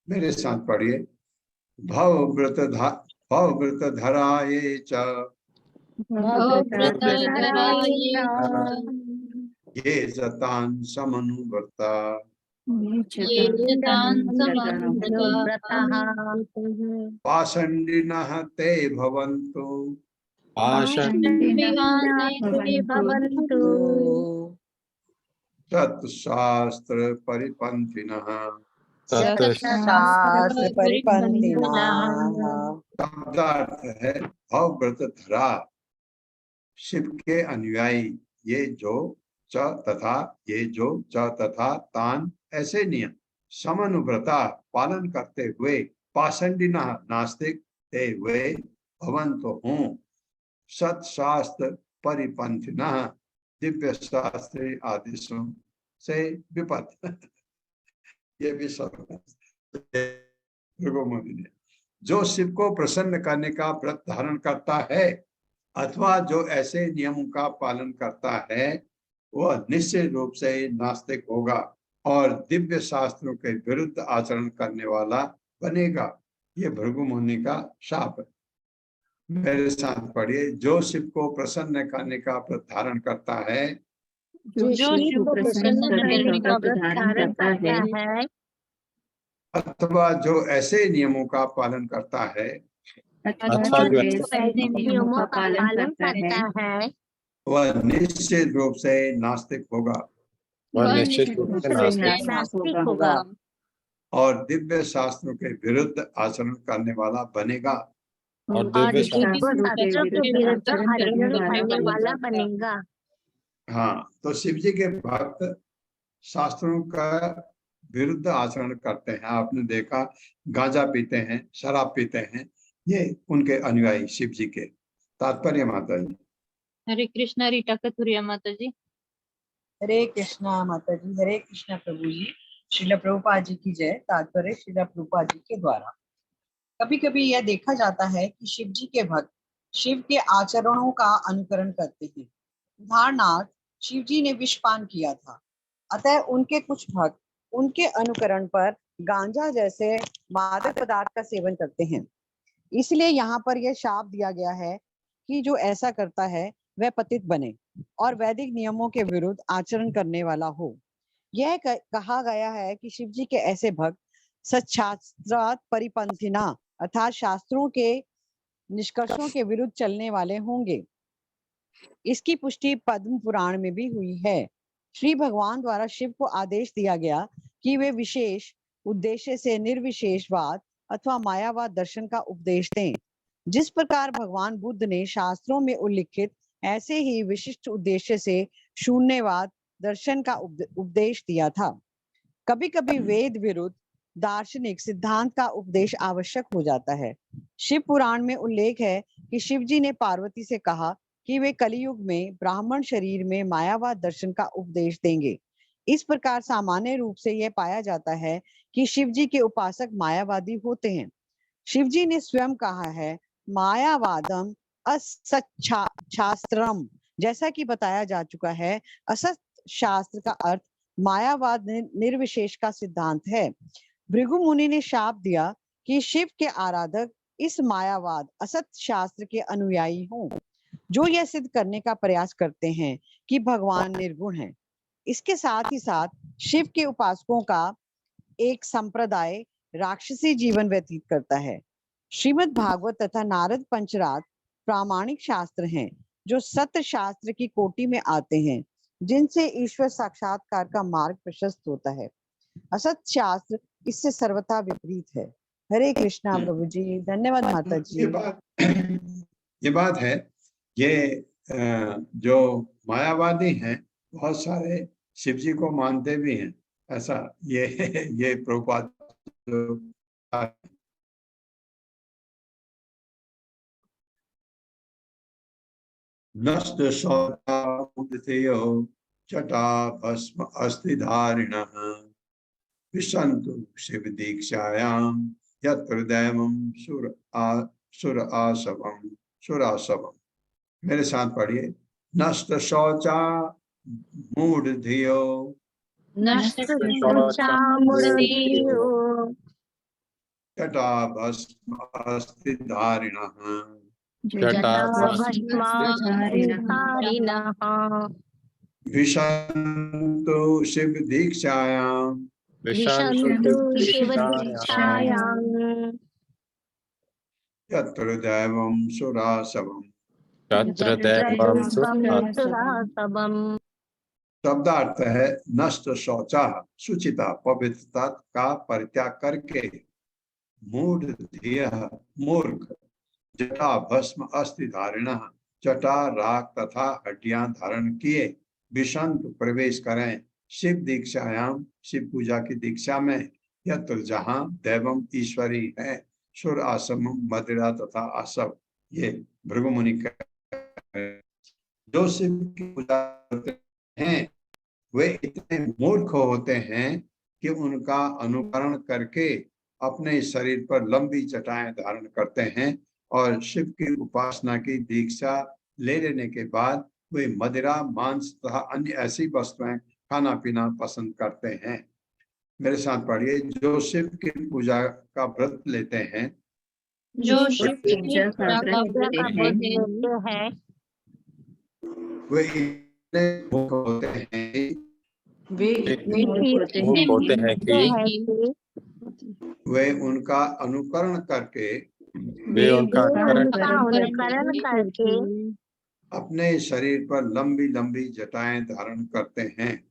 मेरे साथ पढ़िए। भवव्रत धराये च ये च तान् समनुव्रता पाषण्डिनः ते भवन्तु सत्शास्त्र परिपन्थिनः। शब्दार्थ है भवव्रत धरा, शिव के अनुयायी। ये जो च तथा ये जो च तथा तान ऐसे नियम समनुव्रता पालन करते हुए पाषण्डिना नास्तिक ते हुए भवंत हों सत्शास्त्र परिपंथिना दिव्य शास्त्र आदेशों से विपद। ये भी सब मोदी ने जो शिव को प्रसन्न करने का व्रत धारण करता है अथवा जो ऐसे नियमों का पालन करता है वह निश्चित रूप से नास्तिक होगा और दिव्य शास्त्रों के विरुद्ध आचरण करने वाला बनेगा। ये भृगु मुनि का शाप है। मेरे साथ पढ़िए। जो शिव को प्रसन्न करने का व्रत धारण करता है, जो शिव को प्रसन्न करने का व्रत धारण करता है अथवा जो ऐसे नियमों का पालन करता है अथवा जो ऐसे नियमों का पालन करता है वह निश्चित रूप से नास्तिक होगा वह निश्चित रूप से नास्तिक होगा और दिव्य शास्त्रों के विरुद्ध आचरण करने वाला बनेगा। और दिव्य शास्त्रों के विरुद्ध आचरण करने वाला बनेगा। हाँ, तो शिव जी के भक्त शास्त्रों का विरुद्ध आचरण करते हैं। आपने देखा गांजा पीते हैं, शराब पीते हैं, ये उनके अनुयायी शिव जी के। तात्पर्य माता जी। हरे कृष्णा रीटा कथुरिया माता जी। हरे कृष्णा माता जी। हरे कृष्णा प्रभु जी। श्रील प्रभुपाद जी की जय। तात्पर्य श्रील प्रभुपाद जी के द्वारा कभी कभी यह देखा जाता है कि शिव जी के भक्त शिव के आचरणों का अनुकरण करते हैं। उदाहरणार्थ शिव जी ने विषपान किया था। अतः उनके कुछ भक्त उनके अनुकरण पर गांजा जैसे मादक पदार्थ का सेवन करते हैं। इसलिए यहाँ पर यह शाप दिया गया है कि जो ऐसा करता है वह पतित बने और वैदिक नियमों के विरुद्ध आचरण करने वाला हो। यह कहा गया है कि शिव जी के ऐसे भक्त सच्छास्त्रात् परिपंथिना अर्थात शास्त्रों के निष्कर्षों के विरुद्ध चलने वाले होंगे। इसकी पुष्टि पद्म पुराण में भी हुई है। श्री भगवान द्वारा शिव को आदेश दिया गया कि वे विशेष उद्देश्य से निर्विशेषवाद अथवा मायावाद दर्शन का उपदेश दें। जिस प्रकार भगवान बुद्ध ने शास्त्रों में उल्लिखित ऐसे ही विशिष्ट उद्देश्य से शून्यवाद दर्शन का उपदेश दिया था। कभी कभी वेद विरुद्ध दार्शनिक सिद्धांत का उपदेश आवश्यक हो जाता है। शिव पुराण में उल्लेख है कि शिव जी ने पार्वती से कहा कि वे कलियुग में ब्राह्मण शरीर में मायावाद दर्शन का उपदेश देंगे। इस प्रकार सामान्य रूप से यह पाया जाता है कि शिव जी के उपासक मायावादी होते हैं। शिव जी ने स्वयं कहा है मायावादम असच्छास्त्रम। जैसा कि बताया जा चुका है, असत शास्त्र का अर्थ मायावाद निर्विशेष का सिद्धांत है। भृगु मुनि ने शाप दिया कि शिव के आराधक इस मायावाद असत शास्त्र के अनुयायी हों, जो यह सिद्ध करने का प्रयास करते हैं कि भगवान निर्गुण हैं। इसके साथ ही साथ शिव के उपासकों का एक संप्रदाय राक्षसी जीवन व्यतीत करता है। श्रीमद् भागवत तथा नारद पंचरात्र प्रामाणिक शास्त्र हैं, जो सत्य शास्त्र की कोटि में आते हैं, जिनसे ईश्वर साक्षात्कार का मार्ग प्रशस्त होता है। असत शास्त्र इससे सर्वथा विपरीत है। हरे कृष्णा प्रभु जी। धन्यवाद माता जी। ये बात है, ये जो मायावादी हैं बहुत सारे शिव जी को मानते भी हैं, ऐसा ये प्रभुपाद नष्ट शौचामुदतेयो जटा भस्म अस्थिधारिणः विशन्तु शिव दीक्षायां यत्र दैवं सुरासवम्। मेरे साथ पढ़िए। नष्ट शौचा मूढ़धियो जटा भस्म अस्थिधारिणः विशन्तु शिव दीक्षायां यत्र दैवं सुरासवम्। शब्दार्थ है नष्ट शौचा, शुचिता पवित्रता का परित्याग करके, मूढ़ धियः मूर्ख, जटा भस्म अस्थि धारिणः जटा राख तथा हड्डियां धारण किए, विशंत प्रवेश करें शिव दीक्षायाम शिव पूजा की दीक्षा में, यत्र जहाँ दैवम ईश्वरी है, सुर आसम मदिरा तथा आसव। ये भृगु मुनि जो शिव की पूजा करते हैं वे इतने मूर्ख होते हैं कि उनका अनुकरण करके अपने शरीर पर लंबी चटाएं धारण करते हैं और शिव की उपासना की दीक्षा ले लेने के बाद वे मदिरा मांस तथा अन्य ऐसी वस्तुएं खाना पीना पसंद करते हैं। मेरे साथ पढ़िए। जो शिव की पूजा का व्रत लेते हैं, जो शिव की पूजा का व्रत लेते हैं, वे इतने मूर्ख होते हैं वे इतने मूर्ख होते हैं कि वे उनका अनुकरण करके अपने शरीर पर लंबी लंबी जटाएं धारण करते हैं।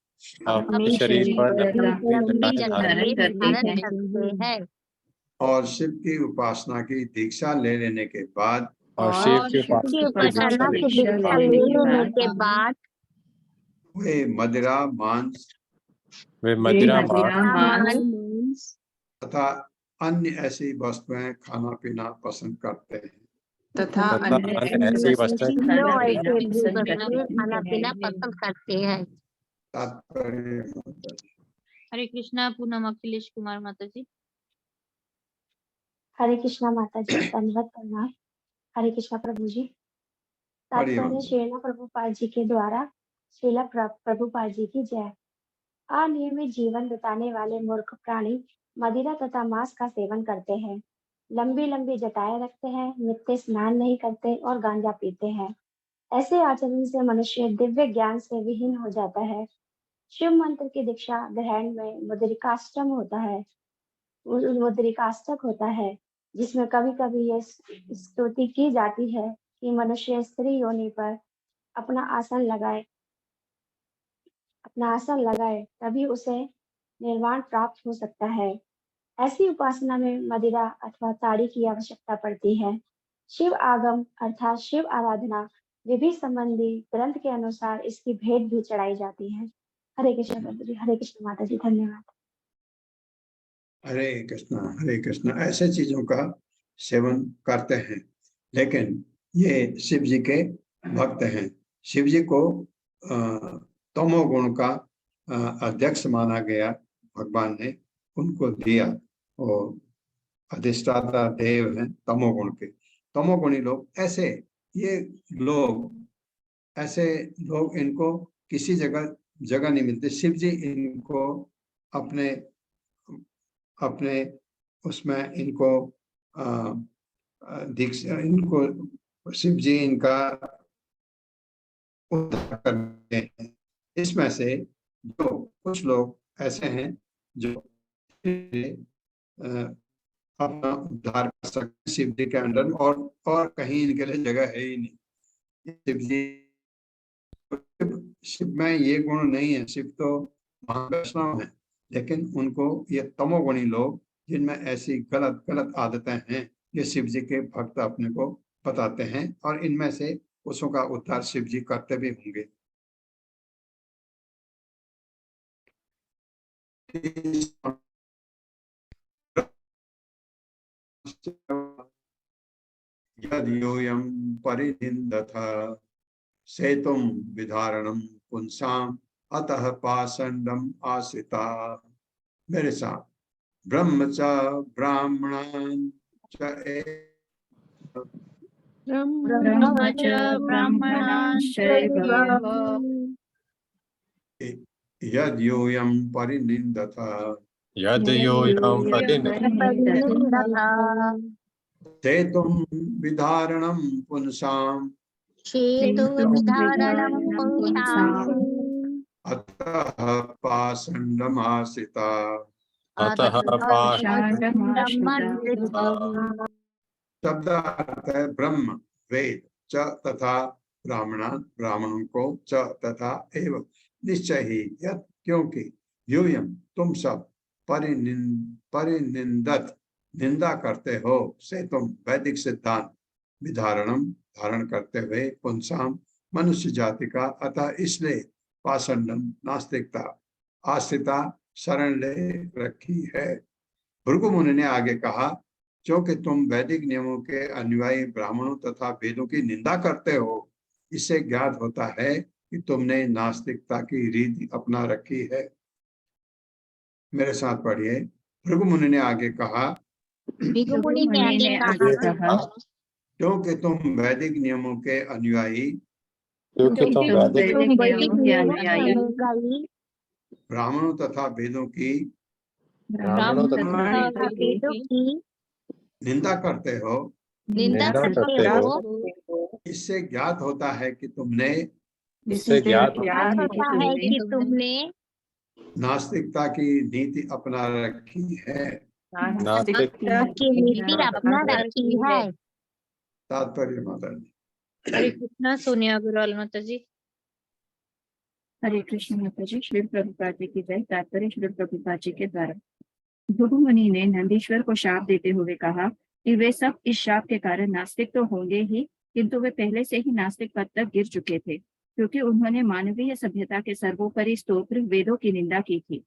अपने शरीर पर लंबी जटाएं धारण करते हैं और शिव की उपासना की दीक्षा ले लेने के बाद और शिव की उपासना की दीक्षा लेने के बाद वे मदिरा मांस तथा अन्य ऐसी वस्तुएं खाना पीना पसंद करते हैं। तथा ऐसी वस्तुएं खाना पीना पसंद करते हैं। हरे कृष्णा। पूनम अखिलेश कुमार माता जी। हरे कृष्णा माता जी। धन्यवाद प्रणाम। हरे कृष्णा प्रभु जी। तात्पर्य श्रील प्रभुपाद जी के द्वारा श्रीला प्रभुपाद जी की जय। अनियमित जीवन बिताने वाले मूर्ख प्राणी मदिरा तथा मांस का सेवन करते हैं, लंबी लंबी जटाएं रखते हैं, नित्य स्नान नहीं करते और गांजा पीते हैं। ऐसे आचरण से मनुष्य दिव्य ज्ञान से विहीन हो जाता है। शिव मंत्र की दीक्षा ग्रहण में मुद्रिकाष्टक होता है, जिसमें कभी कभी यह स्तुति की जाती है कि मनुष्य स्त्री योनि पर अपना आसन लगाए तभी उसे निर्वाण प्राप्त हो सकता है। ऐसी उपासना में मदिरा अथवा ताड़ी की आवश्यकता पड़ती है। शिव आगम अर्थात शिव आराधना विधि संबंधी ग्रंथ के अनुसार इसकी भेंट भी चढ़ाई जाती है। हरे कृष्ण प्रभु जी, हरे कृष्ण माता जी, धन्यवाद। हरे कृष्ण। ऐसे चीजों का सेवन करते हैं, लेकिन ये शिव जी के भक्त हैं। शिव जी को तमोगुण का अध्यक्ष माना गया, भगवान ने उनको दिया। और अधिष्ठाता देव हैं तमोगुण के। तमोगुणी लोग ऐसे लोग इनको किसी जगह नहीं मिलते। शिव जी इनको अपने उसमें इनको दीक्षा, इनको शिव जी इनका उद्धार करते हैं। इसमें से जो कुछ लोग ऐसे हैं जो अपना उद्धार कर सकते शिव जी के अंडर, और कहीं इनके लिए जगह है ही नहीं। शिव में ये गुण नहीं है। शिव तो महावैष्णव है, लेकिन उनको ये तमोगुणी लोग, जिनमें ऐसी गलत आदतें हैं, ये शिव जी के भक्त अपने को बताते हैं, और इनमें से उसों का उद्धार शिव जी करते भी होंगे। यद्योऽयं परिनिन्दथ सेतुं विधारणं पुंसाम् अतः पाषण्डम् आश्रिता। मेरे साथ ब्रह्म च ब्राह्मणान् च यद्योऽयं परिनिन्दथ सेतुं विधारणं पुंसाम् अतः पाषण्डम् आश्रिता। शब्द अर्थ है ब्रह्म, वेद, च तथा ब्राह्मणों को, च तथा एवं निश्चय ही, यत् क्योंकि, यूयम तुम सब, परिनिंदत निंदा करते हो, से तुम वैदिक सिद्धांत, विधारणम धारण करते हुए, पुंसाम मनुष्य जाति का, अतः इसलिए पाषंडम नास्तिकता आश्रिता शरण ले रखी है। भृगु मुनि ने आगे कहा, क्योंकि तुम वैदिक नियमों के अनुयायी ब्राह्मणों तथा वेदों की निंदा करते हो, इससे ज्ञात होता है कि तुमने नास्तिकता की रीति अपना रखी है। मेरे साथ पढ़िए। भृगु मुनि ने आगे कहा, क्योंकि तुम वैदिक नियमों के अनुयायी ब्राह्मणों तथा वेदों की निंदा करते हो, इससे ज्ञात होता है कि तुमने नास्तिकता की नीति अपना रखी है। तात्पर्य माता जी। हरे कृष्णा। सोनिया अग्रवाल माता जी। हरे कृष्ण माता जी। श्री प्रभुपाद जी की जय। तात्पर्य श्री प्रभुपाद जी के द्वारा। भृगु मुनि ने नंदीश्वर को शाप देते हुए कहा कि वे सब इस शाप के कारण नास्तिक तो होंगे ही, किंतु वे पहले से ही नास्तिक पद तक गिर चुके थे, क्योंकि उन्होंने मानवीय सभ्यता के सर्वोपरि स्तोत्र वेदों की निंदा की थी।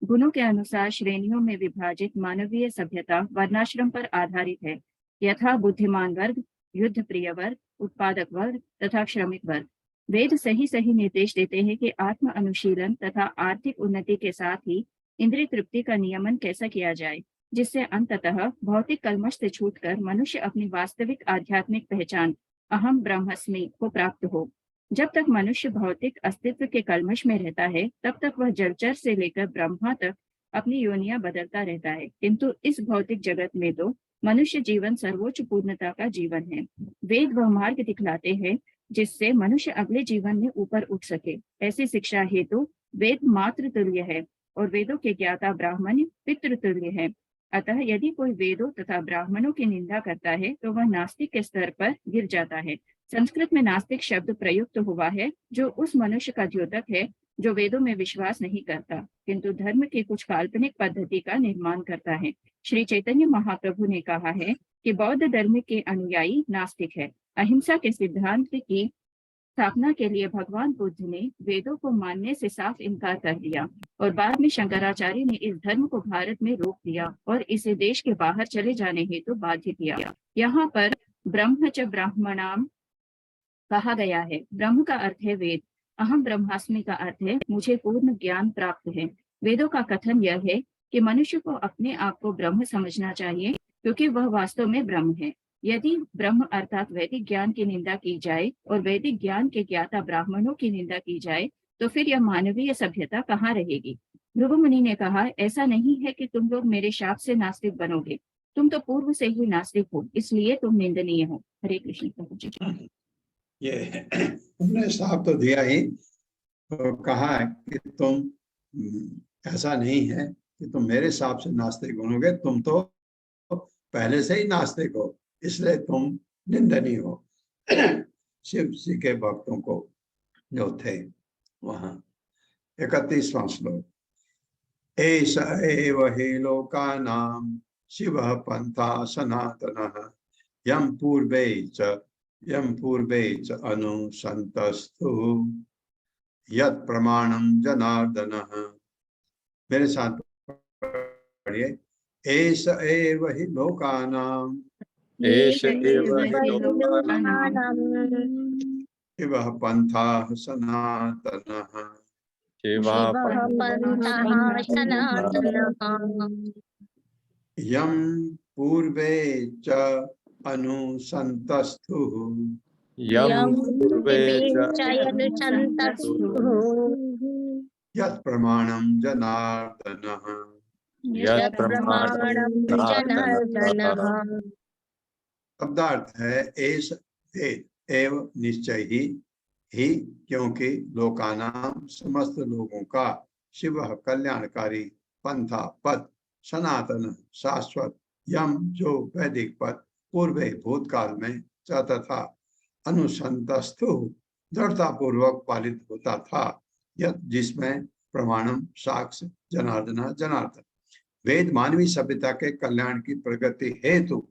गुणों के अनुसार श्रेणियों में विभाजित मानवीय सभ्यता वर्णाश्रम पर आधारित है, यथा बुद्धिमान वर्ग, युद्ध प्रिय वर्ग, उत्पादक वर्ग तथा श्रमिक वर्ग। वेद सही निर्देश देते हैं कि आत्म अनुशीलन तथा आर्थिक उन्नति के साथ ही इंद्रिय तृप्ति का नियमन कैसा किया जाए, जिससे अंततः भौतिक कल्मश से छूटकर मनुष्य अपनी वास्तविक आध्यात्मिक पहचान अहम ब्रह्मस्मि को प्राप्त हो। जब तक मनुष्य भौतिक अस्तित्व के कलमश में रहता है तब तक वह जलचर से लेकर ब्रह्मा तक अपनी योनियां बदलता रहता है, किंतु इस भौतिक जगत में तो मनुष्य जीवन सर्वोच्च पूर्णता का जीवन है। वेद वह मार्ग दिखलाते हैं जिससे मनुष्य अगले जीवन में ऊपर उठ सके। ऐसी शिक्षा हेतु वेद मातृ तुल्य है और वेदों के ज्ञाता ब्राह्मण पितृ तुल्य है। अतः यदि कोई वेदों तथा ब्राह्मणों की निंदा करता है तो वह नास्तिक के स्तर पर गिर जाता है। संस्कृत में नास्तिक शब्द प्रयुक्त हुआ है जो उस मनुष्य का द्योतक है जो वेदों में विश्वास नहीं करता किंतु धर्म की कुछ काल्पनिक पद्धति का निर्माण करता है। श्री चैतन्य महाप्रभु ने कहा है कि बौद्ध धर्म के अनुयायी नास्तिक है। अहिंसा के सिद्धांत की स्थापना के लिए भगवान बुद्ध ने वेदों को मानने से साफ इनकार कर दिया और बाद में शंकराचार्य ने इस धर्म को भारत में रोक दिया और इसे देश के बाहर चले जाने हेतु बाध्य किया। यहाँ पर ब्रह्म च ब्राह्मणाम कहा गया है। ब्रह्म का अर्थ है वेद, अहम ब्रह्मास्मि का अर्थ है मुझे पूर्ण ज्ञान प्राप्त है। वेदों का कथन यह है कि मनुष्य को अपने आप को ब्रह्म समझना चाहिए क्योंकि वह वास्तव में ब्रह्म है। यदि ब्रह्म अर्थात वैदिक ज्ञान की निंदा की जाए और वैदिक ज्ञान के ज्ञाता ब्राह्मणों की निंदा की जाए तो फिर यह मानवीय सभ्यता कहाँ रहेगी। भृगु मुनि ने कहा, ऐसा नहीं है कि तुम लोग मेरे शाप से नास्तिक बनोगे, तुम तो पूर्व से ही नास्तिक हो, इसलिए तुम निंदनीय हो। हरे कृष्ण प्रभु जी। ये उन्होंने साफ तो दिया ही, तो कहा है कि तुम ऐसा नहीं है कि तुम मेरे हिसाब से नास्तिक बनोगे, तुम तो पहले से ही नास्तिक हो, इसलिए तुम निंदनीय हो। शिव जी के भक्तों को जो थे वहां 31वां श्लोक, एष एव हि लोकानां शिवः पंथा सनातनः यं पूर्वे च अनुसन्तस्तु यत् प्रमाणं जनार्दनः। मेरे साथ पढ़िए, एष एव हि लोकानां शिवः पंथः सनातनः यं पूर्वे च अनुसन्तस्तु यत् प्रमाणं जनार्दनः। शब्दार्थ है एष वेद एव निश्चय ही क्योंकि लोकानाम समस्त लोगों का शिव कल्याणकारी पंथा पद सनातन शाश्वत यम जो वैदिक पद पूर्वे भूतकाल में चाहता था अनुसंतस्तु दृढ़ता पूर्वक पालित होता था यद जिसमें प्रमाणम साक्ष्य जनार्दन। वेद मानवीय सभ्यता के कल्याण की प्रगति हेतु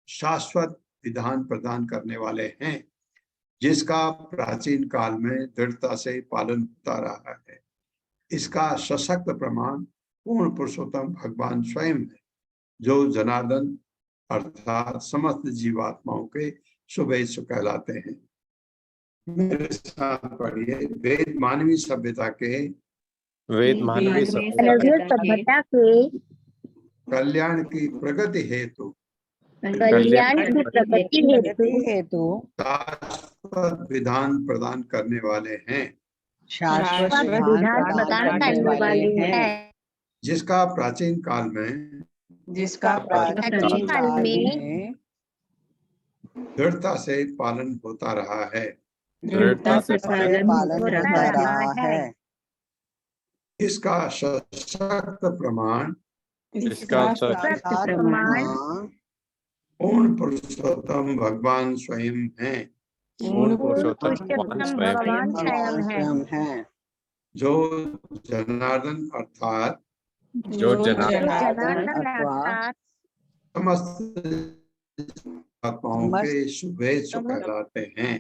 शाश्वत विधान प्रदान करने वाले हैं जिसका प्राचीन काल में दृढ़ता से पालन होता रहा है। इसका सशक्त प्रमाण पूर्ण पुरुषोत्तम भगवान स्वयं है जो जनार्दन अर्थात समस्त जीवात्माओं के शुभेच्छु कहलाते हैं। मेरे साथ पढ़िए, वेद मानवीय सभ्यता के कल्याण की प्रगति हेतु शाश्वत विधान प्रदान करने वाले हैं। जिसका प्राचीन काल में दृढ़ता से पालन होता रहा है। इसका सशक्त प्रमाण पूर्ण पुरुषोत्तम भगवान स्वयं है। जो जनार्दन अर्थात समस्त आत्माओं के शुभेच्छु कहलाते हैं।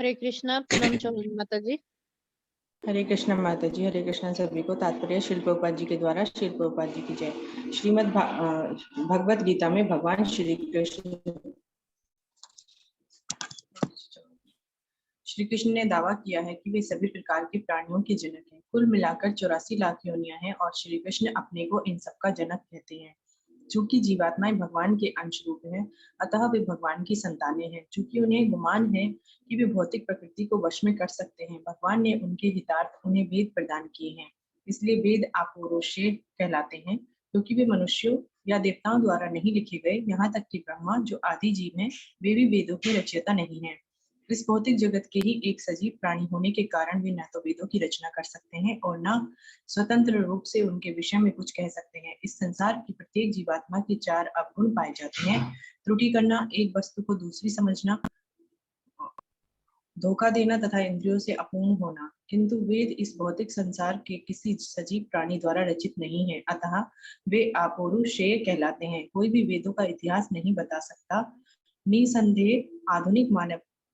हरे कृष्णा। पूनम चौहान माता जी। हरे कृष्णा माता जी। हरे कृष्णा सभी को। तात्पर्य श्रील प्रभुपाद जी के द्वारा। श्रील प्रभुपाद जी की जय। श्रीमद् भगवत गीता में भगवान श्री कृष्ण ने दावा किया है कि वे सभी प्रकार के प्राणियों के जनक हैं। कुल मिलाकर 84 लाख योनियां हैं और श्री कृष्ण अपने को इन सबका जनक कहते हैं। चूंकि जीवात्माएं भगवान के अंश रूप हैं, अतः वे भगवान की संतानें हैं। चूंकि उन्हें गुमान है कि वे भौतिक प्रकृति को वश में कर सकते हैं, भगवान ने उनके हितार्थ उन्हें वेद प्रदान किए हैं। इसलिए वेद अपौरुषेय कहलाते हैं, क्योंकि वे मनुष्यों या देवताओं द्वारा नहीं लिखे गए। यहाँ तक कि ब्रह्मा जो आदि जीव हैं, वे भी वेदों के रचयिता नहीं हैं। इस भौतिक जगत के ही एक सजीव प्राणी होने के कारण वे न तो वेदों की रचना कर सकते हैं और न स्वतंत्र रूप से उनके विषय में कुछ कह सकते हैं। इस संसार की प्रत्येक जीवात्मा के 4 अवगुण पाए जाते हैं: त्रुटि करना, एक वस्तु को दूसरी समझना, धोखा देना तथा इंद्रियों से अपूर्ण होना। किंतु वेद इस भौतिक संसार के किसी सजीव प्राणी द्वारा रचित नहीं है, अतः वे अपौरुषेय कहलाते हैं। कोई भी वेदों का इतिहास नहीं बता सकता। निसंदेह आधुनिक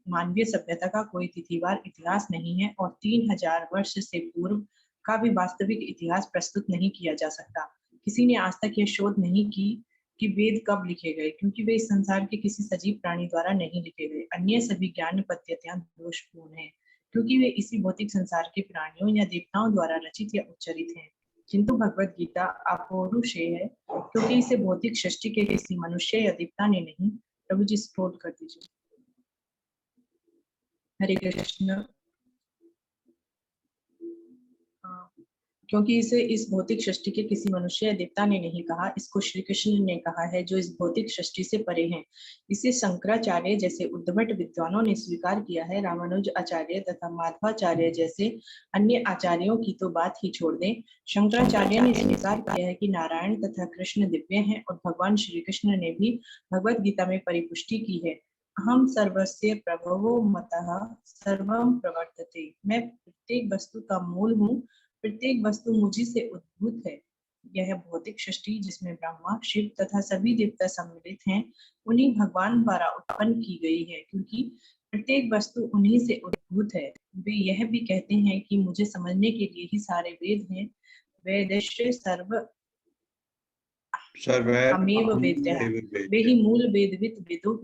मानवीय सभ्यता का कोई तिथिवार इतिहास नहीं है और 3000 वर्ष से पूर्व का भी वास्तविक इतिहास प्रस्तुत नहीं किया जा सकता। किसी ने आज तक यह शोध नहीं की कि वेद कब लिखे गए, क्योंकि वे इस संसार के किसी सजीव प्राणी द्वारा नहीं लिखे गए। अन्य सभी ज्ञान पद्धतियां दोषपूर्ण हैं, क्योंकि वे इसी भौतिक संसार के प्राणियों या देवताओं द्वारा रचित या उच्चरित हैं। किंतु भगवत गीता अपौरुषेय है, क्योंकि इसे भौतिक सृष्टि के किसी मनुष्य या देवता ने नहीं। प्रभु जी स्क्रोल कर दीजिए। हरे कृष्ण। क्योंकि इसे इस भौतिक सृष्टि के किसी मनुष्य या देवता ने नहीं कहा, इसको श्री कृष्ण ने कहा है, जो इस भौतिक सृष्टि से परे हैं। इसे शंकराचार्य जैसे उद्भट विद्वानों ने स्वीकार किया है। रामानुज आचार्य तथा माधवाचार्य जैसे अन्य आचार्यों की तो बात ही छोड़ दें। शंकराचार्य ने स्वीकार किया है कि नारायण तथा कृष्ण दिव्य हैं और भगवान श्री कृष्ण ने भी भगवत गीता में परिपुष्टि की है। अहम सर्वस्य प्रभवो मतः सर्वं प्रवर्तते। मैं प्रत्येक वस्तु का मूल हूँ, प्रत्येक वस्तु मुझी से उद्भूत है। यह भौतिक सृष्टि जिसमें ब्रह्मा, शिव तथा सभी देवता सम्मिलित हैं, उन्हीं भगवान द्वारा उत्पन्न की गई है, क्योंकि प्रत्येक वस्तु उन्हीं से उद्भूत है। वे यह भी कहते हैं कि मुझे समझने के लिए ही सारे वेद हैं। वेदस्य सर्वमेव वेद्यः। वे ही मूल वेदविद वेदों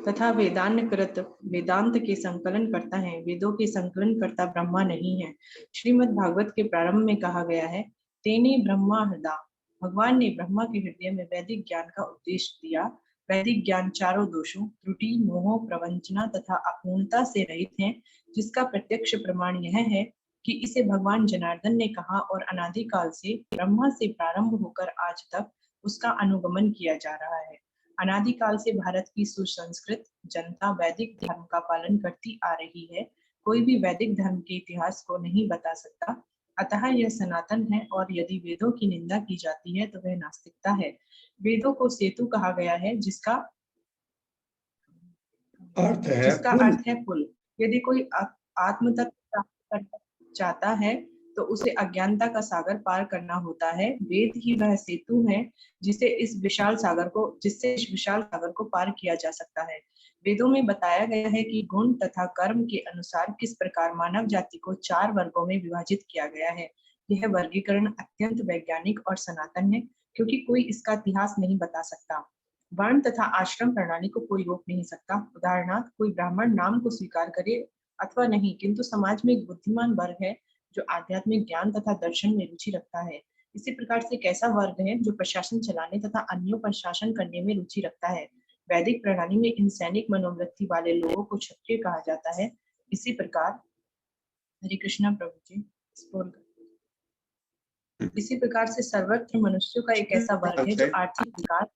तथा वेदांत के संकलन करता है। वेदों के संकलन करता ब्रह्मा नहीं है। श्रीमद् भागवत के प्रारंभ में कहा गया है, तेने ब्रह्मा हृदा। भगवान ने ब्रह्मा के हृदय में वैदिक ज्ञान का उपदेश दिया। वैदिक ज्ञान चारों दोषों, त्रुटि, मोह, प्रवंचना तथा अपूर्णता से रहित है, जिसका प्रत्यक्ष प्रमाण यह है कि इसे भगवान जनार्दन ने कहा और अनादिकाल से ब्रह्मा से प्रारंभ होकर आज तक उसका अनुगमन किया जा रहा है। अनादिकाल से भारत की सुसंस्कृत जनता वैदिक धर्म का पालन करती आ रही है। कोई भी वैदिक धर्म के इतिहास को नहीं बता सकता, अतः यह सनातन है और यदि वेदों की निंदा की जाती है तो वह नास्तिकता है। वेदों को सेतु कहा गया है, जिसका अर्थ है पुल। यदि कोई आत्म तत्व प्राप्त करना चाहता है तो उसे अज्ञानता का सागर पार करना होता है। वेद ही वह सेतु है जिससे इस विशाल सागर को पार किया जा सकता है। वेदों में बताया गया है कि गुण तथा कर्म के अनुसार किस प्रकार मानव जाति को 4 वर्गों में विभाजित किया गया है। यह वर्गीकरण अत्यंत वैज्ञानिक और सनातन है, क्योंकि कोई इसका इतिहास नहीं बता सकता। वर्ण तथा आश्रम प्रणाली को कोई रोक नहीं सकता। उदाहरणार्थ, कोई ब्राह्मण नाम को स्वीकार करे अथवा नहीं, किंतु समाज में एक बुद्धिमान वर्ग है जो आध्यात्मिक ज्ञान तथा दर्शन में रुचि रखता है। इसी प्रकार से एक ऐसा वर्ग है जो प्रशासन चलाने तथा अन्यों पर शासन करने में रुचि रखता है। वैदिक प्रणाली में इन सैनिक मनोवृत्ति वाले लोगों को क्षत्रिय कहा जाता है। इसी प्रकार हरे कृष्णा प्रभु जी इसी प्रकार से सर्वत्र मनुष्यों का एक ऐसा वर्ग है जो आर्थिक विकास,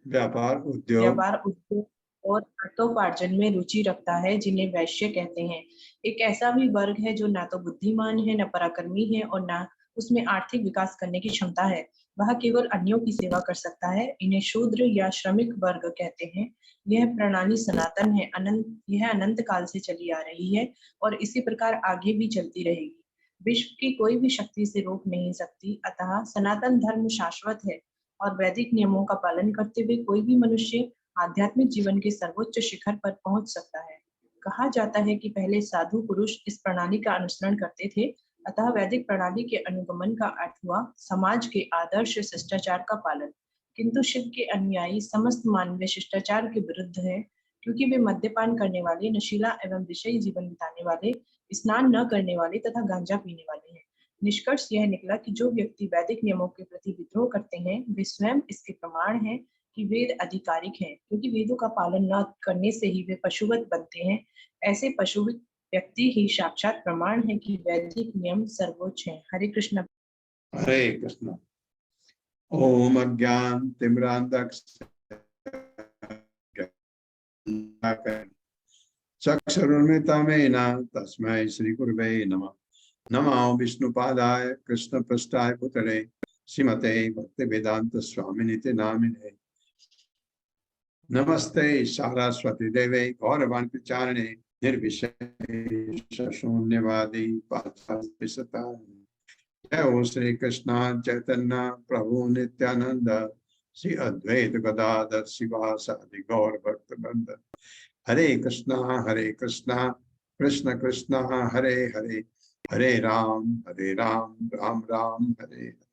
व्यापार, उद्योग और अर्थोपार्जन में रुचि रखता है, जिन्हें वैश्य कहते हैं। एक ऐसा भी वर्ग है जो ना तो बुद्धिमान है, न पराक्रमी है और ना उसमें आर्थिक विकास करने की क्षमता है। वह केवल अन्यों की सेवा कर सकता है। इन्हें शूद्र या श्रमिक वर्ग कहते हैं। यह प्रणाली सनातन है, यह अनंत काल से चली आ रही है और इसी प्रकार आगे भी चलती रहेगी। विश्व की कोई भी शक्ति से रोक नहीं सकती। अतः सनातन धर्म शाश्वत है और वैदिक नियमों का पालन करते हुए कोई भी मनुष्य आध्यात्मिक जीवन के सर्वोच्च शिखर पर पहुंच सकता है। कहा जाता है कि पहले साधु पुरुष इस प्रणाली का अनुसरण करते थे, अतः वैदिक प्रणाली के अनुगमन का अर्थ हुआ समाज के आदर्श शिष्टाचार का पालन। किंतु शिव के अनुयायी समस्त मानवीय शिष्टाचार के विरुद्ध हैं, क्योंकि वे मद्यपान करने वाले, नशीला एवं विषयी जीवन बिताने वाले, स्नान न करने वाले तथा गांजा पीने वाले हैं। निष्कर्ष यह निकला कि जो व्यक्ति वैदिक नियमों के प्रति विद्रोह करते हैं, वे स्वयं इसके प्रमाण हैं कि वेद आधिकारिक हैं, क्योंकि वेदों का पालन न करने से ही वे पशुवत बनते हैं। ऐसे पशुवत व्यक्ति ही साक्षात प्रमाण है कि वैदिक नियम सर्वोच्च हैं। हरे कृष्ण। हरे कृष्ण। ओम अज्ञान तिमिरांधस्य चक्षुरुन्मिलितं तस्मै श्री गुरुवे नमः। नमो विष्णुपादाय कृष्णपृष्ठाय भूतले श्रीमते भक्तिवेदांत स्वामिनिति नामिने। नमस्ते सारस्वती देवे गौरवाणी प्रचारिणे निर्विशेष शून्यवादी पाश्चात्य। जय हो श्री कृष्ण चैतन्य प्रभु नित्यानंद श्री अद्वैत गदाधर शिवासादि गौर भक्त वृंद। हरे कृष्णा कृष्ण कृष्ण हरे हरे, हरे राम राम राम हरे हरे।